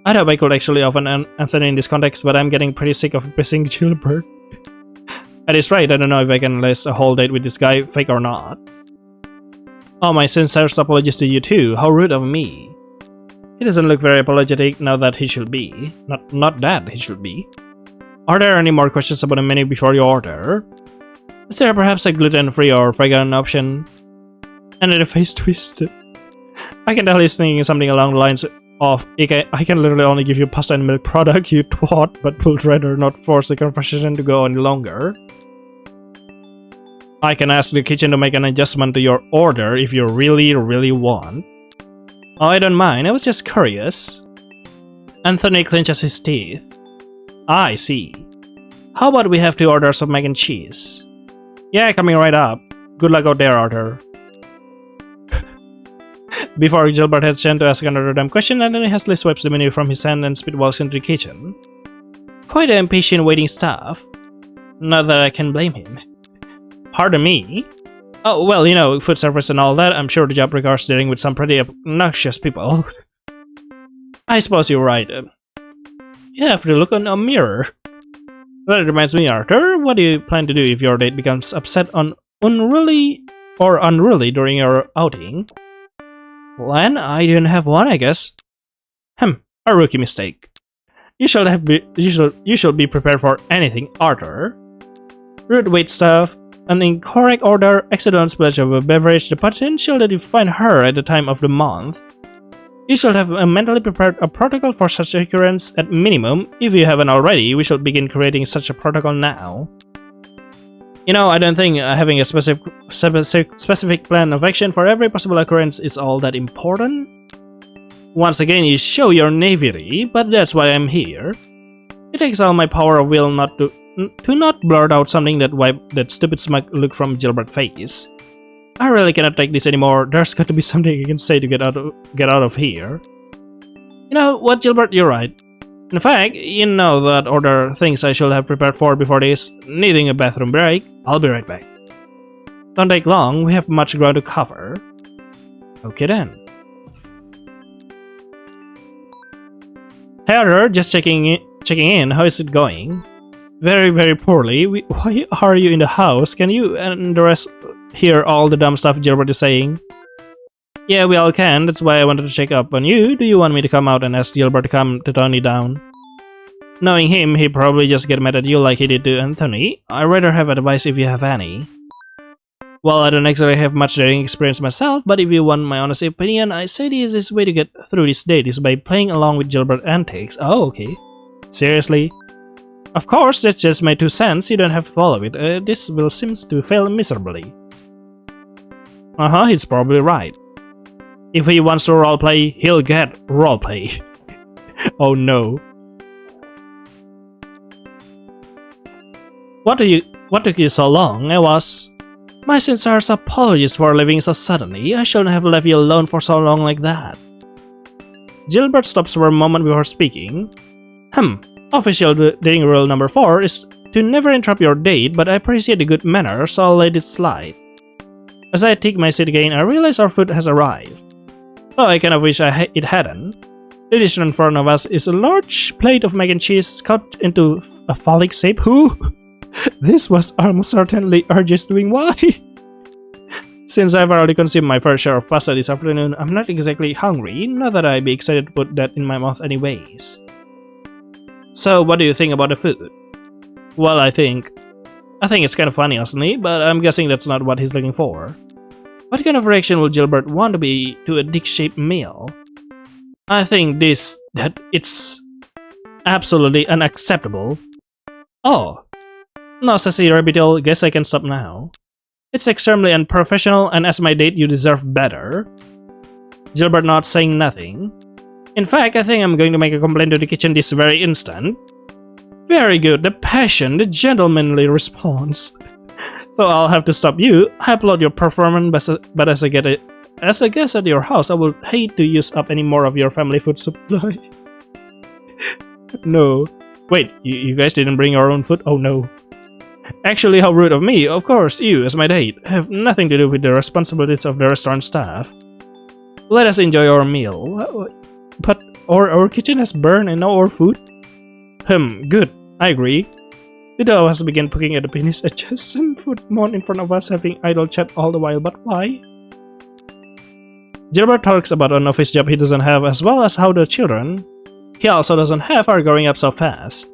A: I thought I could actually offer Anthony in this context, but I'm getting pretty sick of pissing Gilbert. At this rate, I don't know if I can last a whole date with this guy, fake or not. Oh, my sincerest apologies to you too, how rude of me. He doesn't look very apologetic now that he should be. Not that he should be. Are there any more questions about the menu before you order? Is there perhaps a gluten-free or vegan option? And then the face twisted. I can tell he's thinking something along the lines of, I can literally only give you pasta and milk product, you twat, but would rather not force the conversation to go any longer. I can ask the kitchen to make an adjustment to your order if you really want. Oh, I don't mind, I was just curious. Anthony clenches his teeth. I see. How about we have 2 orders of mac and cheese? Yeah, coming right up. Good luck out there, Arthur. Before Gilbert has a chance to ask another damn question, Anthony hastily swipes the menu from his hand and speedwalks into the kitchen. Quite an impatient waiting staff. Not that I can blame him. Pardon me? Oh, well, you know, food service and all that, I'm sure the job requires dealing with some pretty obnoxious people. I suppose you're right. You have to look in a mirror. That reminds me, Arthur, what do you plan to do if your date becomes upset on unruly during your outing? Plan? I didn't have one, I guess. A rookie mistake. You should be prepared for anything, Arthur. Rude wait staff, an incorrect order, accidental splash of a beverage, the potential that you find her at the time of the month. You should have mentally prepared a protocol for such occurrence at minimum. If you haven't already, we should begin creating such a protocol now. You know, I don't think having a specific plan of action for every possible occurrence is all that important. Once again, you show your knavery, but that's why I'm here. It takes all my power of will not to not blurt out something that wiped that stupid smug look from Gilbert's face. I really cannot take this anymore. There's got to be something I can say to get out of here. You know what, Gilbert? You're right. In fact, you know that other things I should have prepared for before this. Needing a bathroom break. I'll be right back. Don't take long. We have much ground to cover. Okay then. Hey Arthur, just checking in. How is it going? Very, very poorly. Why are you in the house? Can you and the rest hear all the dumb stuff Gilbert is saying? Yeah, we all can. That's why I wanted to check up on you. Do you want me to come out and ask Gilbert to come to tone you down? Knowing him, he'd probably just get mad at you like he did to Anthony. I'd rather have advice if you have any. Well, I don't exactly have much dating experience myself, but if you want my honest opinion, I say the easiest way to get through this date is by playing along with Gilbert's antics. Oh, okay. Seriously? Of course, that's just my 2 cents. You don't have to follow it. This will seem to fail miserably. He's probably right. If he wants to roleplay, he'll get roleplay. Oh no. What took you so long? My sincere apologies for leaving so suddenly. I shouldn't have left you alone for so long like that. Gilbert stops for a moment before speaking. Official dating rule number 4 is to never interrupt your date, but I appreciate the good manners, so I'll let it slide. As I take my seat again, I realize our food has arrived. Though I kind of wish it hadn't. The dish in front of us is a large plate of mac and cheese cut into a phallic shape. This was almost certainly Urge's doing. Why? Since I've already consumed my first share of pasta this afternoon, I'm not exactly hungry, not that I'd be excited to put that in my mouth anyways. So, what do you think about the food? Well, I think it's kind of funny, honestly, but I'm guessing that's not what he's looking for. What kind of reaction will Gilbert want to be to a dick-shaped meal? I think that it's absolutely unacceptable. Oh. No, sassy Rabbittle, guess I can stop now. It's extremely unprofessional, and as my date, you deserve better. Gilbert not saying nothing. In fact, I think I'm going to make a complaint to the kitchen this very instant. Very good, the passion, the gentlemanly response. So I'll have to stop you. I applaud your performance, but as a guest at your house, I would hate to use up any more of your family food supply. No. Wait, you guys didn't bring your own food? Oh no. Actually, how rude of me. Of course, you, as my date, have nothing to do with the responsibilities of the restaurant staff. Let us enjoy our meal. But our kitchen has burned and no our food? Good. I agree. The dog has begun poking at the penis adjacent footmon in front of us, having idle chat all the while, but why? Gilbert talks about an office job he doesn't have, as well as how the children he also doesn't have are growing up so fast.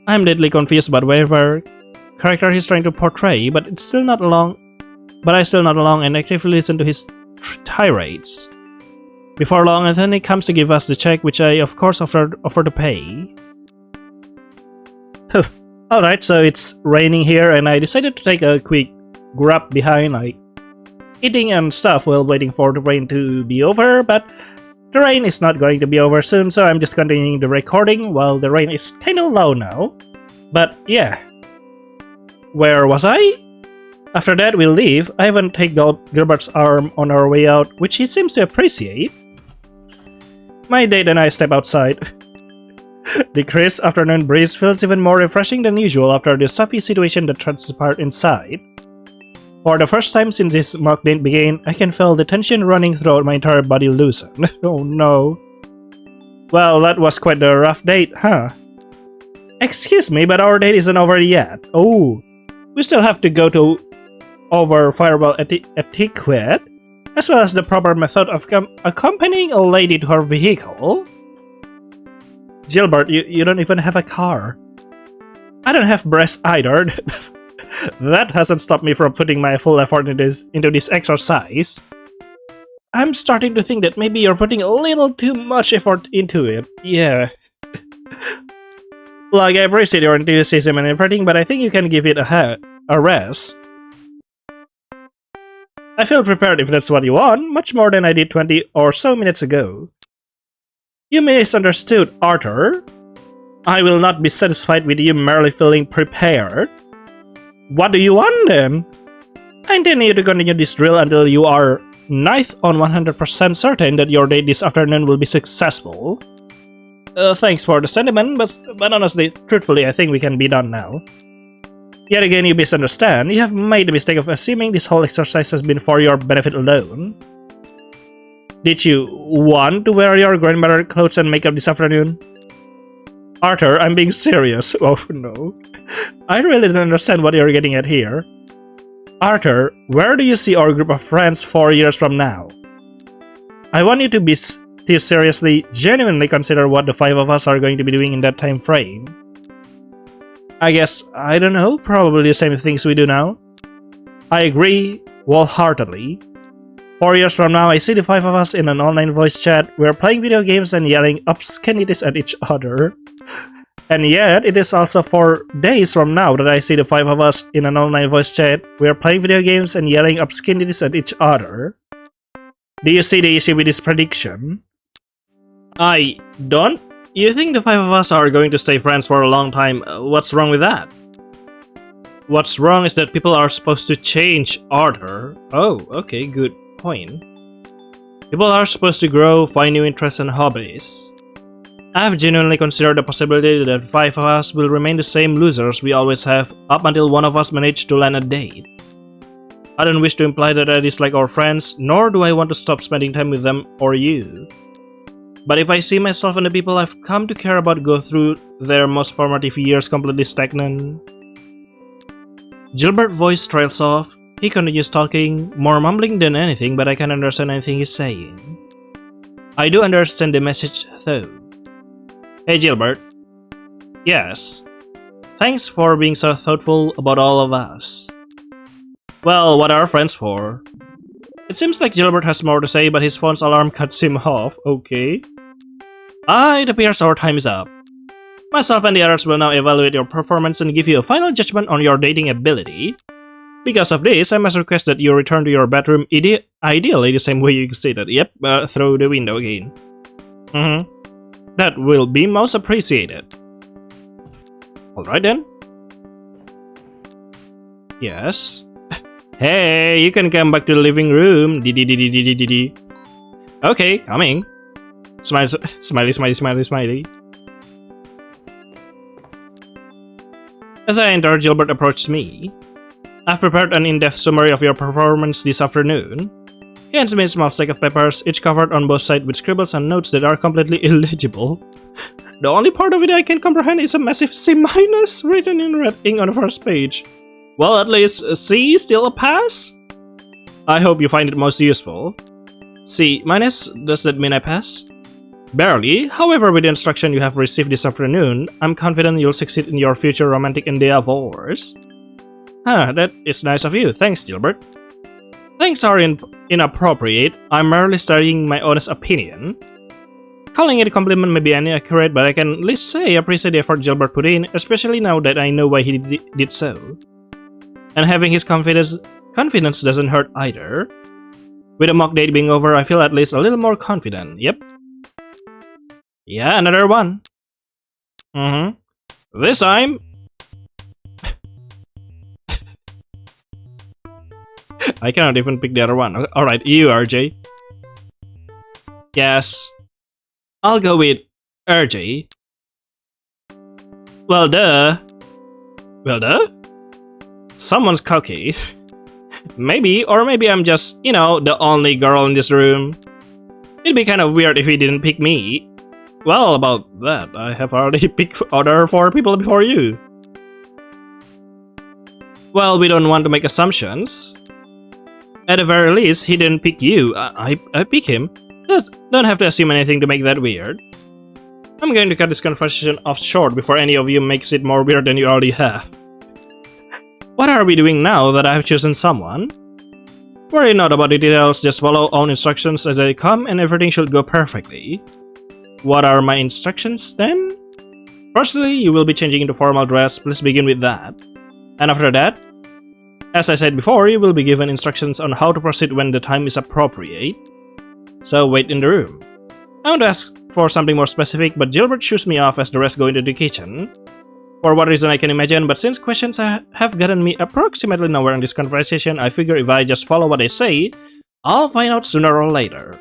A: I'm deadly confused about whatever character he's trying to portray, but I still not along and actively listen to his tirades. Before long, Anthony comes to give us the check, which I of course offer to pay. Alright, so it's raining here and I decided to take a quick grab behind, like eating and stuff while waiting for the rain to be over, but the rain is not going to be over soon, so I'm just continuing the recording while the rain is kinda low now. But yeah. Where was I? After that, we'll leave. I even take Gilbert's arm on our way out, which he seems to appreciate. My date and I step outside. The crisp afternoon breeze feels even more refreshing than usual after the stuffy situation that transpired inside. For the first time since this mock date began, I can feel the tension running throughout my entire body loosen. Oh no. Well, that was quite a rough date, huh? Excuse me, but our date isn't over yet. Oh, we still have to go over firewall etiquette, as well as the proper method of accompanying a lady to her vehicle. Gilbert, you don't even have a car. I don't have breasts either. That hasn't stopped me from putting my full effort into this exercise. I'm starting to think that maybe you're putting a little too much effort into it. Yeah. Like, I appreciate your enthusiasm and everything, but I think you can give it a rest. I feel prepared if that's what you want, much more than I did 20 or so minutes ago. You misunderstood, Arthur. I will not be satisfied with you merely feeling prepared. What do you want then? I intend you to continue this drill until you are nigh on 100% certain that your date this afternoon will be successful. Thanks for the sentiment, but honestly, truthfully, I think we can be done now. Yet again, you misunderstand. You have made the mistake of assuming this whole exercise has been for your benefit alone. Did you want to wear your grandmother clothes and makeup this afternoon? Arthur, I'm being serious. Oh no. I really don't understand what you're getting at here. Arthur, where do you see our group of friends 4 years from now? I want you to seriously, genuinely consider what the 5 of us are going to be doing in that time frame. I guess, I don't know, probably the same things we do now. I agree wholeheartedly. 4 years from now, I see the 5 of us in an online voice chat. We're playing video games and yelling obscenities at each other. And yet, it is also 4 days from now that I see the 5 of us in an online voice chat. We're playing video games and yelling obscenities at each other. Do you see the issue with this prediction? I don't. You think the 5 of us are going to stay friends for a long time? What's wrong with that? What's wrong is that people are supposed to change, Arthur. Oh, okay, good point. People are supposed to grow, find new interests and hobbies. I have genuinely considered the possibility that 5 of us will remain the same losers we always have up until one of us managed to land a date. I don't wish to imply that I dislike our friends, nor do I want to stop spending time with them or you. But if I see myself and the people I've come to care about go through their most formative years completely stagnant... Gilbert's voice trails off. He continues talking, more mumbling than anything, but I can't understand anything he's saying. I do understand the message, though. Hey Gilbert. Yes. Thanks for being so thoughtful about all of us. Well, what are friends for? It seems like Gilbert has more to say, but his phone's alarm cuts him off. Okay. It appears our time is up. Myself and the others will now evaluate your performance and give you a final judgment on your dating ability. Because of this, I must request that you return to your bedroom ideally the same way you stated. Yep, through the window again. That will be most appreciated. Alright then. Yes. Hey, you can come back to the living room. Okay, coming. Smile, smiley, smiley, smiley, smiley. As I enter, Gilbert approaches me. I've prepared an in-depth summary of your performance this afternoon. He hands me a small stack of papers, each covered on both sides with scribbles and notes that are completely illegible. The only part of it I can comprehend is a massive C- written in red ink on the first page. Well, at least C still a pass? I hope you find it most useful. C-, does that mean I pass? Barely, however with the instruction you have received this afternoon, I'm confident you'll succeed in your future romantic endeavors. That is nice of you, thanks Gilbert. Thanks are inappropriate, I'm merely stating my honest opinion. Calling it a compliment may be inaccurate, but I can at least say I appreciate the effort Gilbert put in, especially now that I know why he did so. And having his confidence doesn't hurt either. With the mock date being over, I feel at least a little more confident, yep. Yeah, another one. This time... I cannot even pick the other one. Alright, you, RJ. Yes. I'll go with RJ. Well, duh. Well, duh? Someone's cocky. Maybe, or maybe I'm just, you know, the only girl in this room. It'd be kind of weird if he didn't pick me. Well, about that, I have already picked other 4 people before you. Well, we don't want to make assumptions. At the very least, he didn't pick you. I pick him. Don't have to assume anything to make that weird. I'm going to cut this conversation off short before any of you makes it more weird than you already have. What are we doing now that I have chosen someone? Worry not about the details, just follow own instructions as they come and everything should go perfectly. What are my instructions then? Firstly, you will be changing into formal dress, please begin with that. And after that, as I said before, you will be given instructions on how to proceed when the time is appropriate. So wait in the room. I want to ask for something more specific, but Gilbert shoos me off as the rest go into the kitchen. For what reason I can imagine, but since questions have gotten me approximately nowhere in this conversation, I figure if I just follow what they say, I'll find out sooner or later.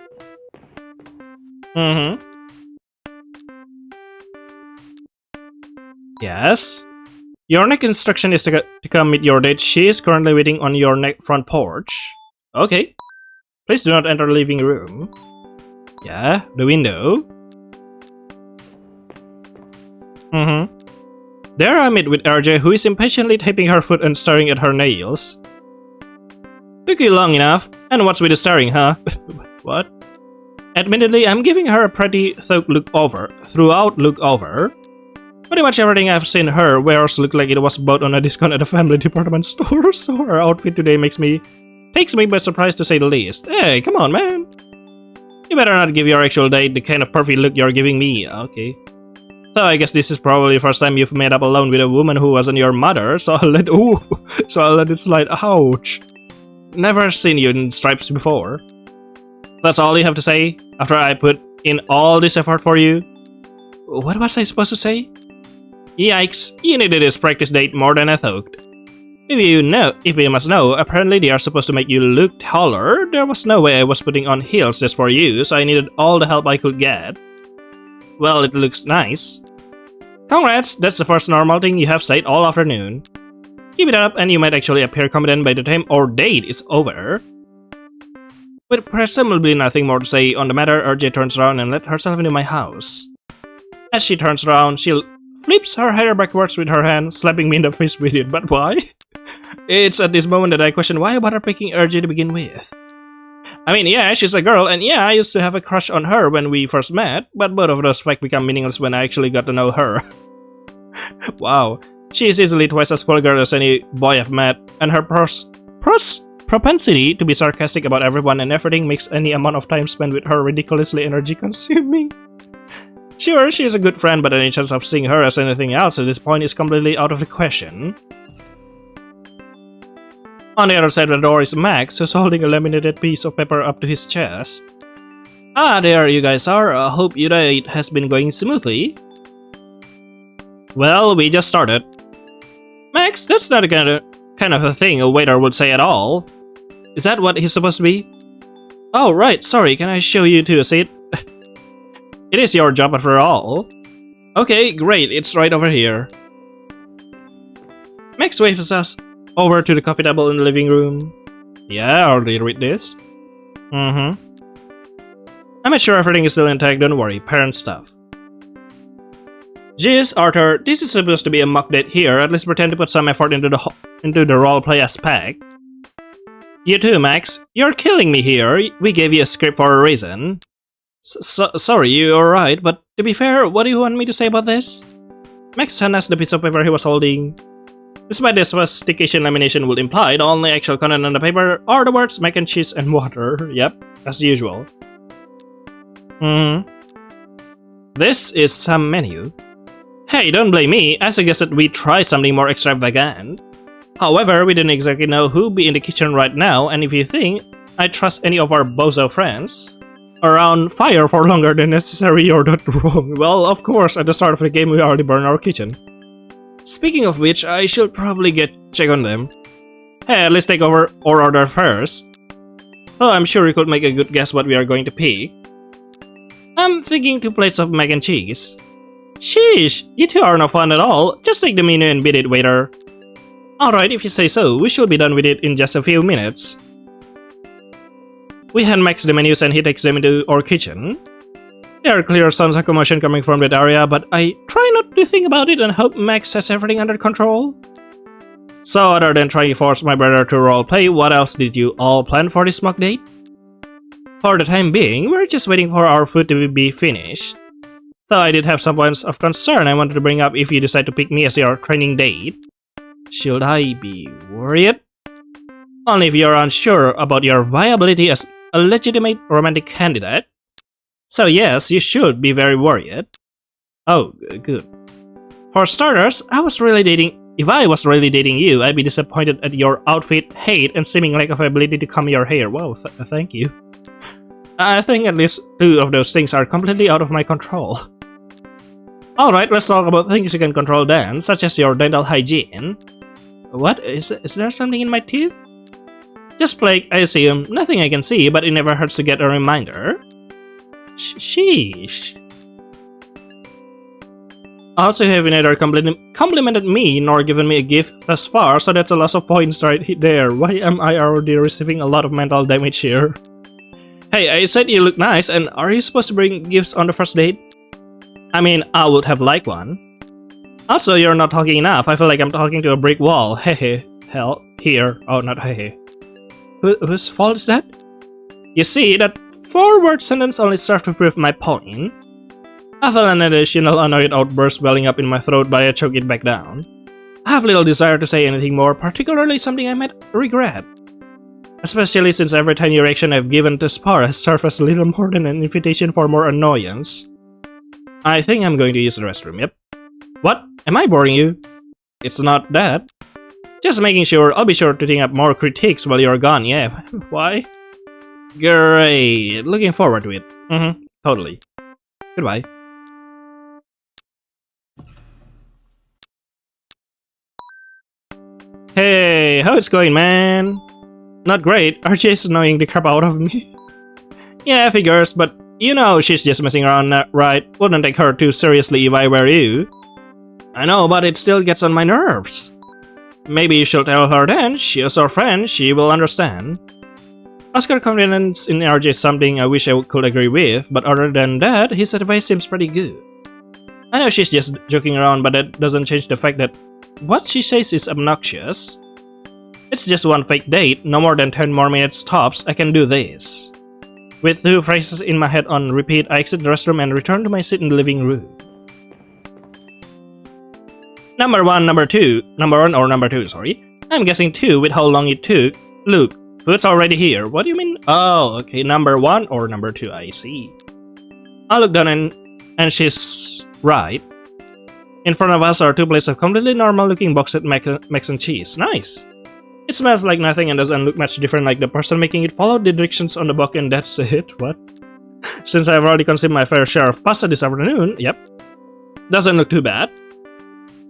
A: Yes? Your next instruction is to come meet your date. She is currently waiting on your front porch. Okay. Please do not enter the living room. Yeah, the window. There I meet with RJ, who is impatiently tapping her foot and staring at her nails. Took you long enough. And what's with the staring, huh? What? Admittedly, I'm giving her a pretty thorough look over. Pretty much everything I've seen her wears look like it was bought on a discount at a family department store, so her outfit today takes me by surprise to say the least. Hey, come on, man. You better not give your actual date the kind of perfect look you're giving me. Okay. So I guess this is probably the first time you've made up alone with a woman who wasn't your mother, so I'll let it slide. Ouch. Never seen you in stripes before. That's all you have to say? After I put in all this effort for you? What was I supposed to say? Yikes, you needed this practice date more than I thought. If you must know, apparently they are supposed to make you look taller. There was no way I was putting on heels just for you, so I needed all the help I could get. Well, it looks nice. Congrats, that's the first normal thing you have said all afternoon. Keep it up and you might actually appear competent by the time our date is over. With presumably nothing more to say on the matter, RJ turns around and let herself into my house. As she turns around, she flips her hair backwards with her hand, slapping me in the face with it. But why? It's at this moment that I question why I bother picking RJ to begin with. I mean, yeah, she's a girl, and yeah, I used to have a crush on her when we first met, but both of those facts become meaningless when I actually got to know her. Wow, she is easily twice as vulgar as any boy I've met, and her propensity to be sarcastic about everyone and everything makes any amount of time spent with her ridiculously energy-consuming. Sure, she is a good friend, but any chance of seeing her as anything else at this point is completely out of the question. On the other side of the door is Max, who's holding a laminated piece of paper up to his chest. Ah, there you guys are. I hope your date has been going smoothly. Well, we just started. Max, that's not the kind of a thing a waiter would say at all. Is that what he's supposed to be? Oh, right, sorry, can I show you to a seat? It is your job after all. Okay, great, it's right over here. Max waves us over to the coffee table in the living room. Yeah, I'll read this. I made sure everything is still intact, don't worry, parent stuff. Jeez, Arthur, this is supposed to be a mock date here, at least pretend to put some effort into the roleplay aspect. You too, Max. You're killing me here. We gave you a script for a reason. Sorry, you're right, but to be fair, what do you want me to say about this? Max has the piece of paper he was holding. Despite the sophistication lamination would imply, the only actual content on the paper are the words mac and cheese and water. Yep, as usual. This is some menu. Hey, don't blame me, I suggested we try something more extravagant. However, we didn't exactly know who'd be in the kitchen right now, and if you think I trust any of our bozo friends around fire for longer than necessary, you're not wrong. Well, of course, at the start of the game we already burned our kitchen. Speaking of which, I should probably check on them. Hey, let's take over our order first. Though I'm sure you could make a good guess what we are going to pick. I'm thinking 2 plates of mac and cheese. Sheesh, you two are no fun at all. Just take the menu and beat it, waiter. Alright, if you say so, we should be done with it in just a few minutes. We hand Max the menus and he takes them into our kitchen. There are clear sounds of commotion coming from that area, but I try not to think about it and hope Max has everything under control. So other than trying to force my brother to roleplay, what else did you all plan for this mock date? For the time being, we're just waiting for our food to be finished. Though I did have some points of concern I wanted to bring up if you decide to pick me as your training date. Should I be worried? Only if you're unsure about your viability as a legitimate romantic candidate. So yes, you should be very worried. Oh, good. For starters, if I was really dating you, I'd be disappointed at your outfit, hate, and seeming lack of ability to comb your hair. Wow, thank you. I think at least 2 of those things are completely out of my control. Alright, let's talk about things you can control then, such as your dental hygiene. What? Is there something in my teeth? Just plague, I assume. Nothing I can see, but it never hurts to get a reminder. Sheesh. Also, you have neither complimented me nor given me a gift thus far, so that's a loss of points right there. Why am I already receiving a lot of mental damage here? Hey, I said you look nice, and are you supposed to bring gifts on the first date? I mean, I would have liked one. Also, you're not talking enough. I feel like I'm talking to a brick wall. Hehe. Hell, here. Oh, not hehe. Whose fault is that? You see, that 4-word sentence only served to prove my point. I felt an additional annoyed outburst welling up in my throat, but I choked it back down. I have little desire to say anything more, particularly something I might regret. Especially since every tiny reaction I've given to Spar has served as little more than an invitation for more annoyance. I think I'm going to use the restroom, yep. What? Am I boring you? It's not that. Just making sure. I'll be sure to think up more critiques while you're gone, yeah. Why? Great. Looking forward to it. Totally. Goodbye. Hey, how it's going, man? Not great. RJ's annoying the crap out of me. Yeah, figures, but you know she's just messing around, right? Wouldn't take her too seriously if I were you. I know, but it still gets on my nerves. Maybe you should tell her then. She is our friend, she will understand. Oscar's confidence in RJ is something I wish I could agree with, but other than that, his advice seems pretty good. I know she's just joking around, but that doesn't change the fact that what she says is obnoxious. It's just one fake date, no more than 10 more minutes tops, I can do this. With 2 phrases in my head on repeat, I exit the restroom and return to my seat in the living room. Number 1 or number 2, sorry. I'm guessing 2 with how long it took. Look, food's already here. What do you mean? Oh, okay, number 1 or number 2, I see. I look down and she's right. In front of us are 2 plates of completely normal looking boxed mac and cheese. Nice! It smells like nothing and doesn't look much different like the person making it followed the directions on the box and that's it. What? Since I've already consumed my fair share of pasta this afternoon, yep. Doesn't look too bad.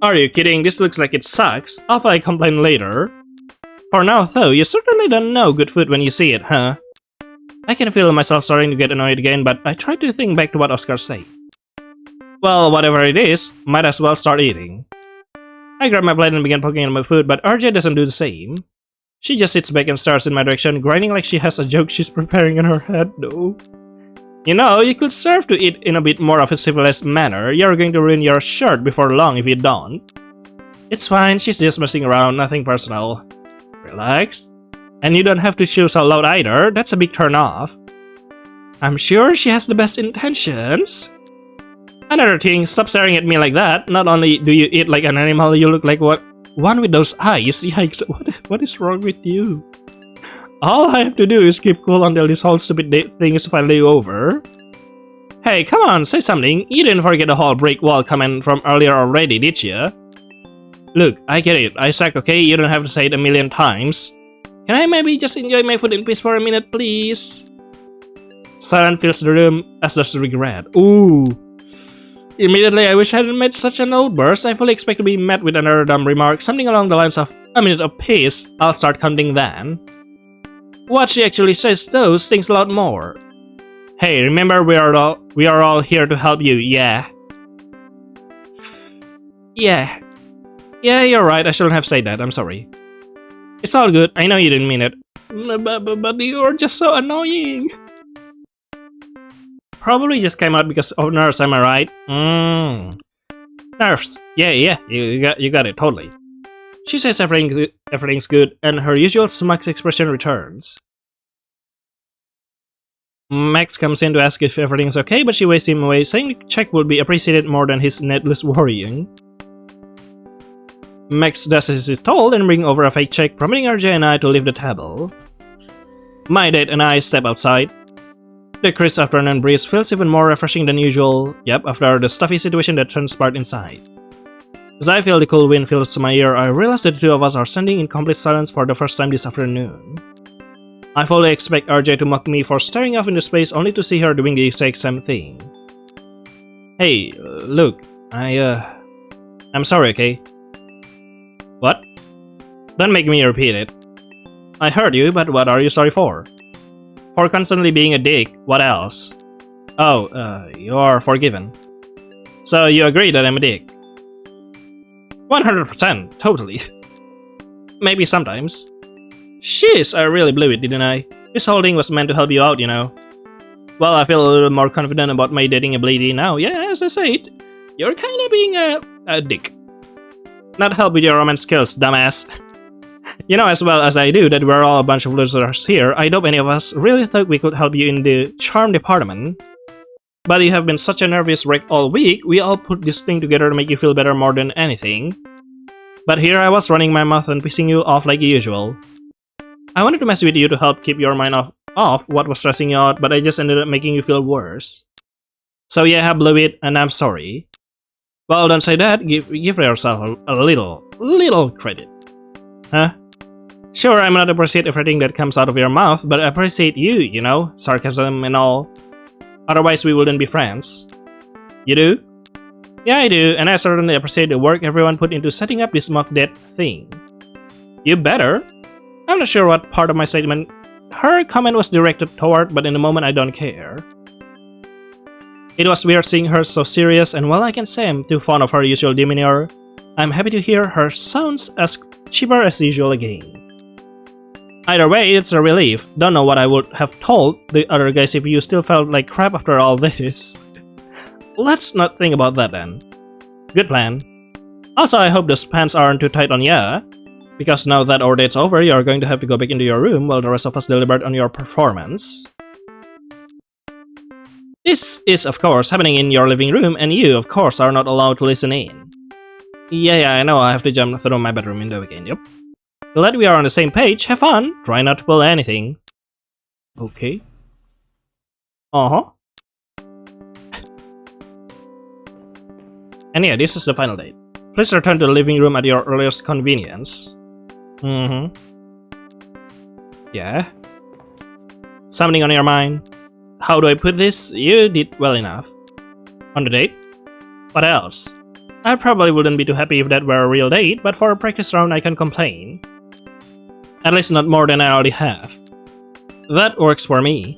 A: Are you kidding? This looks like it sucks. I'll probably complain later. For now though, you certainly don't know good food when you see it, huh? I can feel myself starting to get annoyed again, but I try to think back to what Oscar said. Well, whatever it is, might as well start eating. I grab my plate and begin poking at my food, but RJ doesn't do the same. She just sits back and stares in my direction, grinding like she has a joke she's preparing in her head, though. You know, you could serve to eat in a bit more of a civilized manner. You're going to ruin your shirt before long if you don't. It's fine, she's just messing around, nothing personal. Relax. And you don't have to chew so loud either, that's a big turn off. I'm sure she has the best intentions. Another thing, stop staring at me like that. Not only do you eat like an animal, you look like one with those eyes. Yikes, what is wrong with you? All I have to do is keep cool until this whole stupid thing is finally over. Hey, come on, say something. You didn't forget the whole brick wall comment from earlier already, did you? Look, I get it. I suck, okay? You don't have to say it a million times. Can I maybe just enjoy my food in peace for a minute, please? Silence fills the room, as does regret. Ooh. Immediately, I wish I hadn't made such an outburst. I fully expect to be met with another dumb remark, something along the lines of, a minute of peace, I'll start counting then. What she actually says, though, stings a lot more. Hey, remember we are all here to help you, yeah? Yeah. Yeah, you're right, I shouldn't have said that, I'm sorry. It's all good, I know you didn't mean it. But you're just so annoying. Probably just came out because of nerves, am I right? Nerves. Yeah, you got it, totally. She says everything's good, and her usual smug expression returns. Max comes in to ask if everything's okay, but she waves him away, saying the check would be appreciated more than his needless worrying. Max does as he's told and bring over a fake check, permitting RJ and I to leave the table. My date and I step outside. The crisp afternoon breeze feels even more refreshing than usual, after the stuffy situation that transpired inside. As I feel the cool wind fills my ear, I realize that the two of us are standing in complete silence for the first time this afternoon. I fully expect RJ to mock me for staring off into space only to see her doing the exact same thing. Hey, look, I'm sorry, okay? What? Don't make me repeat it. I heard you, but what are you sorry for? For constantly being a dick, what else? Oh, you are forgiven. So you agree that I'm a dick? 100%, totally. Maybe sometimes. Jeez, I really blew it, didn't I? This whole thing was meant to help you out, you know. Well, I feel a little more confident about my dating ability now. Yeah, as I said, you're kinda being a dick. Not help with your romance skills, dumbass. You know as well as I do that we're all a bunch of losers here. I doubt any of us really thought we could help you in the charm department. But you have been such a nervous wreck all week, we all put this thing together to make you feel better more than anything. But here I was running my mouth and pissing you off like usual. I wanted to mess with you to help keep your mind off what was stressing you out, but I just ended up making you feel worse. So yeah, I blew it, and I'm sorry. Well, don't say that, give yourself a little credit. Huh? Sure, I might not appreciate everything that comes out of your mouth, but I appreciate you know, sarcasm and all. Otherwise, we wouldn't be friends. You do? Yeah, I do, and I certainly appreciate the work everyone put into setting up this mock date thing. You better. I'm not sure what part of my statement her comment was directed toward, but in the moment I don't care. It was weird seeing her so serious, and while I can say I'm too fond of her usual demeanor, I'm happy to hear her sounds as cheaper as usual again. Either way, it's a relief. Don't know what I would have told the other guys if you still felt like crap after all this. Let's not think about that then. Good plan. Also, I hope those pants aren't too tight on ya, because now that our date's over, you're going to have to go back into your room while the rest of us deliberate on your performance. This is, of course, happening in your living room, and you, of course, are not allowed to listen in. Yeah, I know I have to jump through my bedroom window again, yep. Glad we are on the same page, have fun, try not to pull anything. Okay. Uh-huh. And yeah, this is the final date. Please return to the living room at your earliest convenience. Yeah? Something on your mind? How do I put this? You did well enough. On the date? What else? I probably wouldn't be too happy if that were a real date, but for a practice round I can complain. At least not more than I already have. That works for me.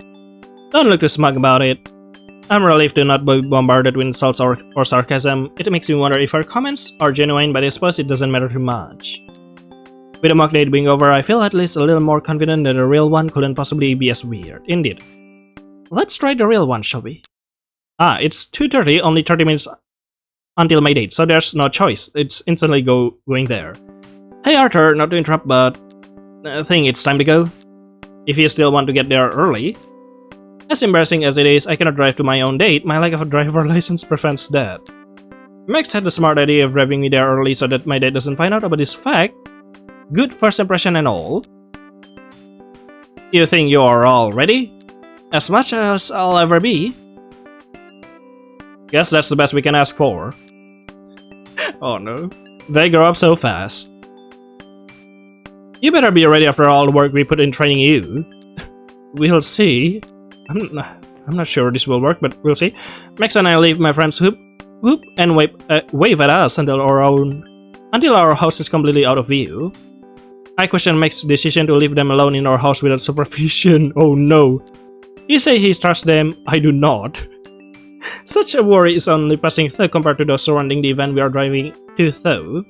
A: Don't look too smug about it. I'm relieved to not be bombarded with insults or sarcasm. It makes me wonder if her comments are genuine, but I suppose it doesn't matter too much. With the mock date being over, I feel at least a little more confident that the real one couldn't possibly be as weird. Indeed. Let's try the real one, shall we? It's 2:30, only 30 minutes until my date, so there's no choice. It's instantly going there. Hey Arthur, not to interrupt, but I think it's time to go. If you still want to get there early. As embarrassing as it is, I cannot drive to my own date. My lack of a driver license prevents that. Max had the smart idea of driving me there early so that my date doesn't find out about this fact. Good first impression and all. You think you are all ready? As much as I'll ever be. Guess that's the best we can ask for. Oh no. They grow up so fast. You better be ready after all the work we put in training you. We'll see. I'm not sure this will work, but we'll see. Max and I leave my friends whoop and wave at us until our house is completely out of view. I question Max's decision to leave them alone in our house without supervision. Oh no. You say he trusts them, I do not. Such a worry is only passing through compared to those surrounding the event we are driving to though.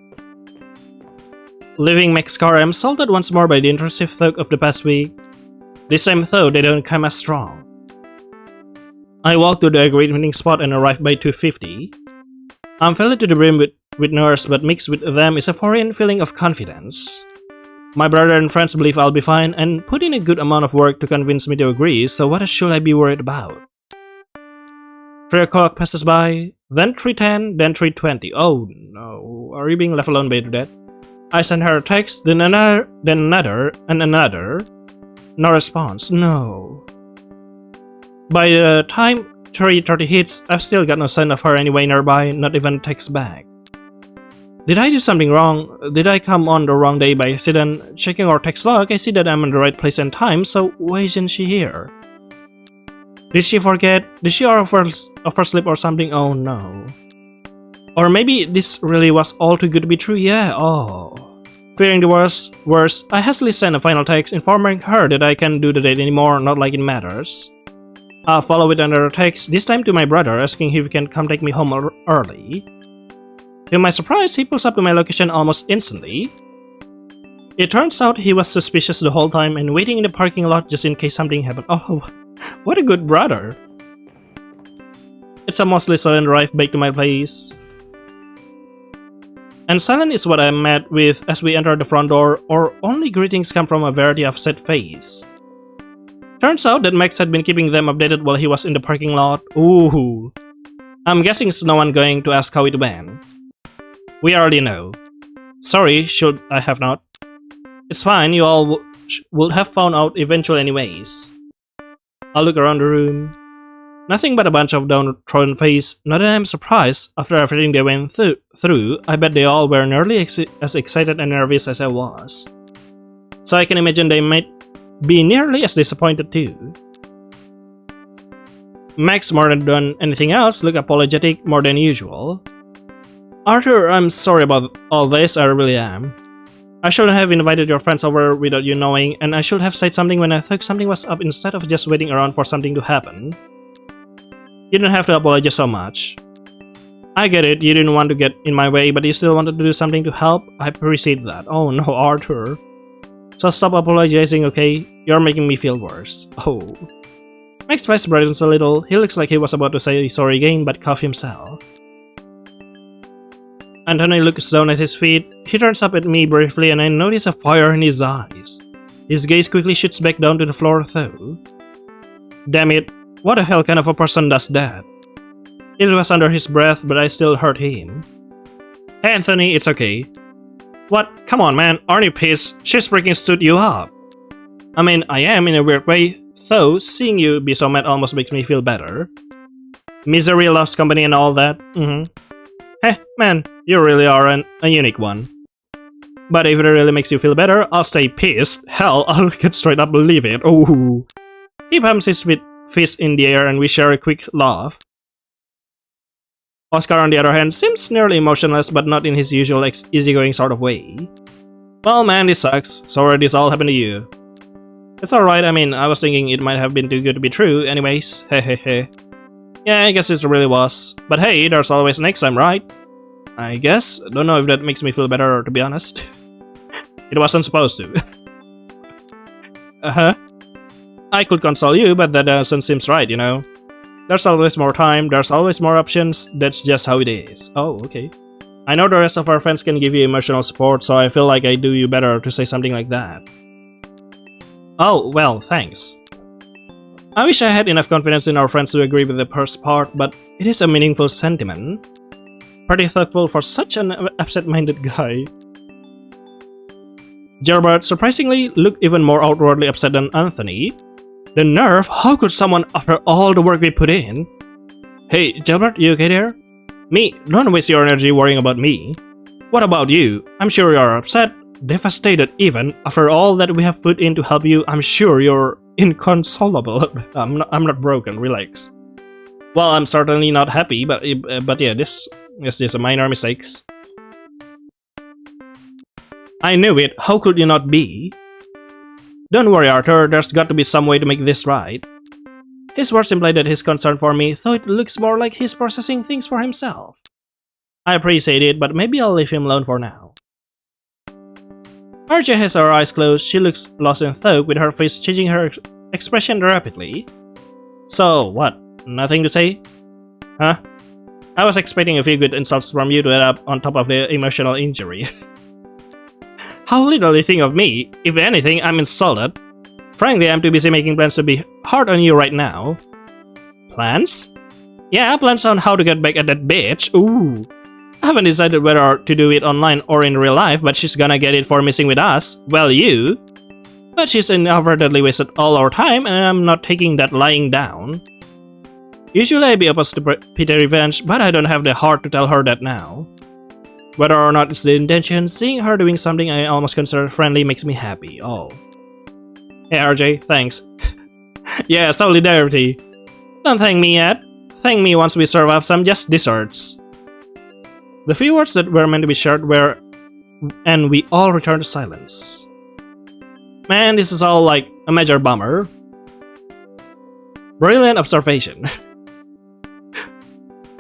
A: Leaving Max's car, I'm salted once more by the intrusive thought of the past week. This time though, they don't come as strong. I walk to the agreed meeting spot and arrive by 2:50. I'm filled to the brim with nerves, but mixed with them is a foreign feeling of confidence. My brother and friends believe I'll be fine and put in a good amount of work to convince me to agree, so what should I be worried about? 3 o'clock passes by, then 3:10, then 3:20. Oh no, are you being left alone by your dad? I sent her a text, then another, and another. No response. No. By the time 3:30 hits, I've still got no sign of her anyway nearby, not even a text back. Did I do something wrong? Did I come on the wrong day by accident? Checking our text log, I see that I'm in the right place and time, so why isn't she here? Did she forget? Did she oversleep or something? Oh no. Or maybe this really was all too good to be true, yeah, oh. Fearing the worst, I hastily sent a final text informing her that I can't do the date anymore, not like it matters. I'll follow with another text, this time to my brother, asking if he can come take me home early. To my surprise, he pulls up to my location almost instantly. It turns out he was suspicious the whole time and waiting in the parking lot just in case something happened. Oh, what a good brother. It's a mostly silent drive back to my place. And silent is what I'm met with as we enter the front door, or only greetings come from a variety of sad face. Turns out that Max had been keeping them updated while he was in the parking lot. Ooh. I'm guessing it's no one going to ask how it went. We already know. Sorry, should I have not? It's fine, you all would have found out eventually anyways. I'll look around the room. Nothing but a bunch of downtrodden face. Not that I'm surprised. After everything they went through, I bet they all were nearly as excited and nervous as I was. So I can imagine they might be nearly as disappointed too. Max, more than anything else, looked apologetic more than usual. Arthur, I'm sorry about all this, I really am. I shouldn't have invited your friends over without you knowing, and I should have said something when I thought something was up instead of just waiting around for something to happen. You don't have to apologize so much. I get it, you didn't want to get in my way, but you still wanted to do something to help. I appreciate that. Oh no, Arthur. So stop apologizing, okay? You're making me feel worse. Oh. Max's face brightens a little. He looks like he was about to say sorry again, but coughed himself. Anthony looks down at his feet. He turns up at me briefly and I notice a fire in his eyes. His gaze quickly shoots back down to the floor though. Damn it, what the hell kind of a person does that? It was under his breath, but I still heard him. Hey Anthony, it's okay. What? Come on man, aren't you pissed? She's freaking stood you up. I mean, I am in a weird way, though seeing you be so mad almost makes me feel better. Misery loves company and all that. Hey, man, you really are a unique one. But if it really makes you feel better, I'll stay pissed. Hell, I'll get straight up believe it. Ooh. He pumps his fist in the air and we share a quick laugh. Oscar, on the other hand, seems nearly emotionless but not in his usual easygoing sort of way. Well man, this sucks. Sorry this all happened to you. It's alright, I mean, I was thinking it might have been too good to be true anyways. Hehehe. Yeah, I guess it really was. But hey, there's always next time, right? I guess. Don't know if that makes me feel better, to be honest. It wasn't supposed to. I could console you, but that doesn't seem right, you know? There's always more time, there's always more options, that's just how it is. Oh, okay. I know the rest of our friends can give you emotional support, so I feel like I do you better to say something like that. Oh, well, thanks. I wish I had enough confidence in our friends to agree with the first part, but it is a meaningful sentiment. Pretty thoughtful for such an absent-minded guy. Gilbert surprisingly looked even more outwardly upset than Anthony. The nerve, how could someone after all the work we put in? Hey, Gilbert, you okay there? Me, don't waste your energy worrying about me. What about you? I'm sure you're upset, devastated even. After all that we have put in to help you, I'm sure you're inconsolable. I'm not broken, relax. Well, I'm certainly not happy, but yeah, this is just a minor mistakes. I knew it, how could you not be? Don't worry Arthur, there's got to be some way to make this right. His words implied that his concern for me, though it looks more like he's processing things for himself. I appreciate it, but maybe I'll leave him alone for now. Archie has her eyes closed, she looks lost in thought with her face changing her expression rapidly. So, what? Nothing to say? Huh? I was expecting a few good insults from you to add up on top of the emotional injury. How little you think of me. If anything, I'm insulted. Frankly, I'm too busy making plans to be hard on you right now. Plans? Yeah, plans on how to get back at that bitch. Ooh. I haven't decided whether to do it online or in real life, but she's gonna get it for missing with us. Well, you. But she's inadvertently wasted all our time, and I'm not taking that lying down. Usually I'd be opposed to petty revenge, but I don't have the heart to tell her that now. Whether or not it's the intention, seeing her doing something I almost consider friendly makes me happy. Oh. Hey RJ, thanks. Yeah, solidarity. Don't thank me yet. Thank me once we serve up some just desserts. The few words that were meant to be shared were, and we all returned to silence. Man, this is all like a major bummer. Brilliant observation.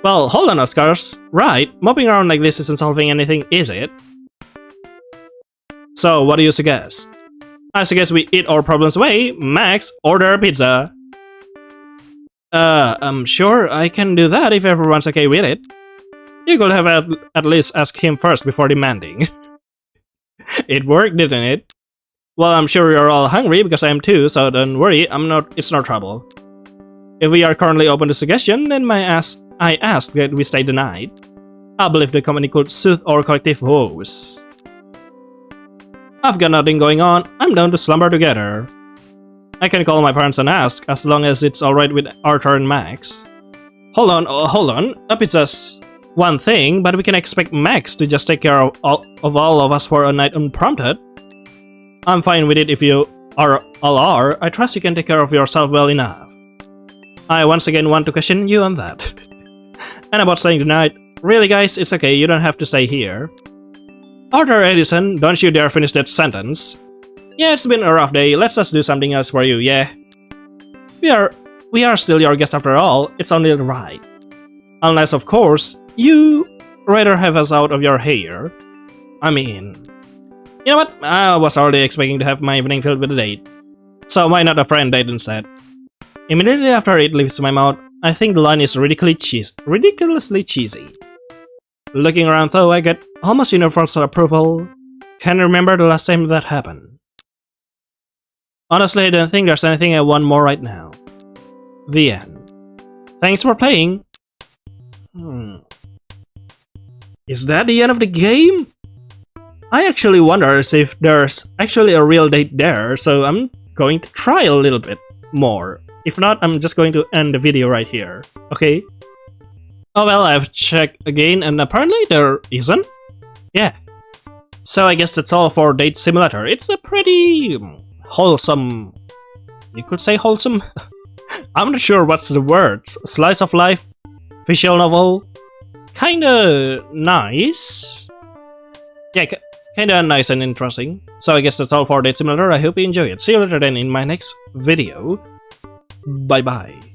A: Well, hold on, Oscars. Right, moping around like this isn't solving anything, is it? So, what do you suggest? I suggest we eat our problems away. Max, order a pizza. I'm sure I can do that if everyone's okay with it. You could have at least asked him first before demanding. It worked, didn't it? Well, I'm sure you're all hungry because I am too, so don't worry, it's no trouble. If we are currently open to suggestion, then I ask that we stay the night. I believe the company could soothe our collective woes. I've got nothing going on, I'm down to slumber together. I can call my parents and ask, as long as it's alright with Arthur and Max. Hold on, a pizza's one thing, but we can expect Max to just take care of all of us for a night unprompted. I'm fine with it if you all are. I trust you can take care of yourself well enough. I once again want to question you on that. And about staying tonight, really guys, it's okay, you don't have to stay here. Arthur Edison, don't you dare finish that sentence. Yeah, it's been a rough day, let's just do something else for you, yeah? We are still your guests after all, it's only right. Unless, of course, you rather have us out of your hair. I mean, you know what? I was already expecting to have my evening filled with a date. So why not a friend date instead? Immediately after it leaves my mouth, I think the line is ridiculously cheesy. Looking around though, I get almost universal approval. Can't remember the last time that happened. Honestly, I don't think there's anything I want more right now. The end. Thanks for playing. Is that the end of the game? I actually wonder if there's actually a real date there, so I'm going to try a little bit more. If not, I'm just going to end the video right here, okay? Oh well, I've checked again and apparently there isn't? Yeah. So I guess that's all for Date Simulator. It's a pretty wholesome... You could say wholesome? I'm not sure what's the words. Slice of life? Visual novel? Kinda nice? Yeah, kinda nice and interesting. So I guess that's all for Date Simulator. I hope you enjoy it. See you later then in my next video. Bye bye.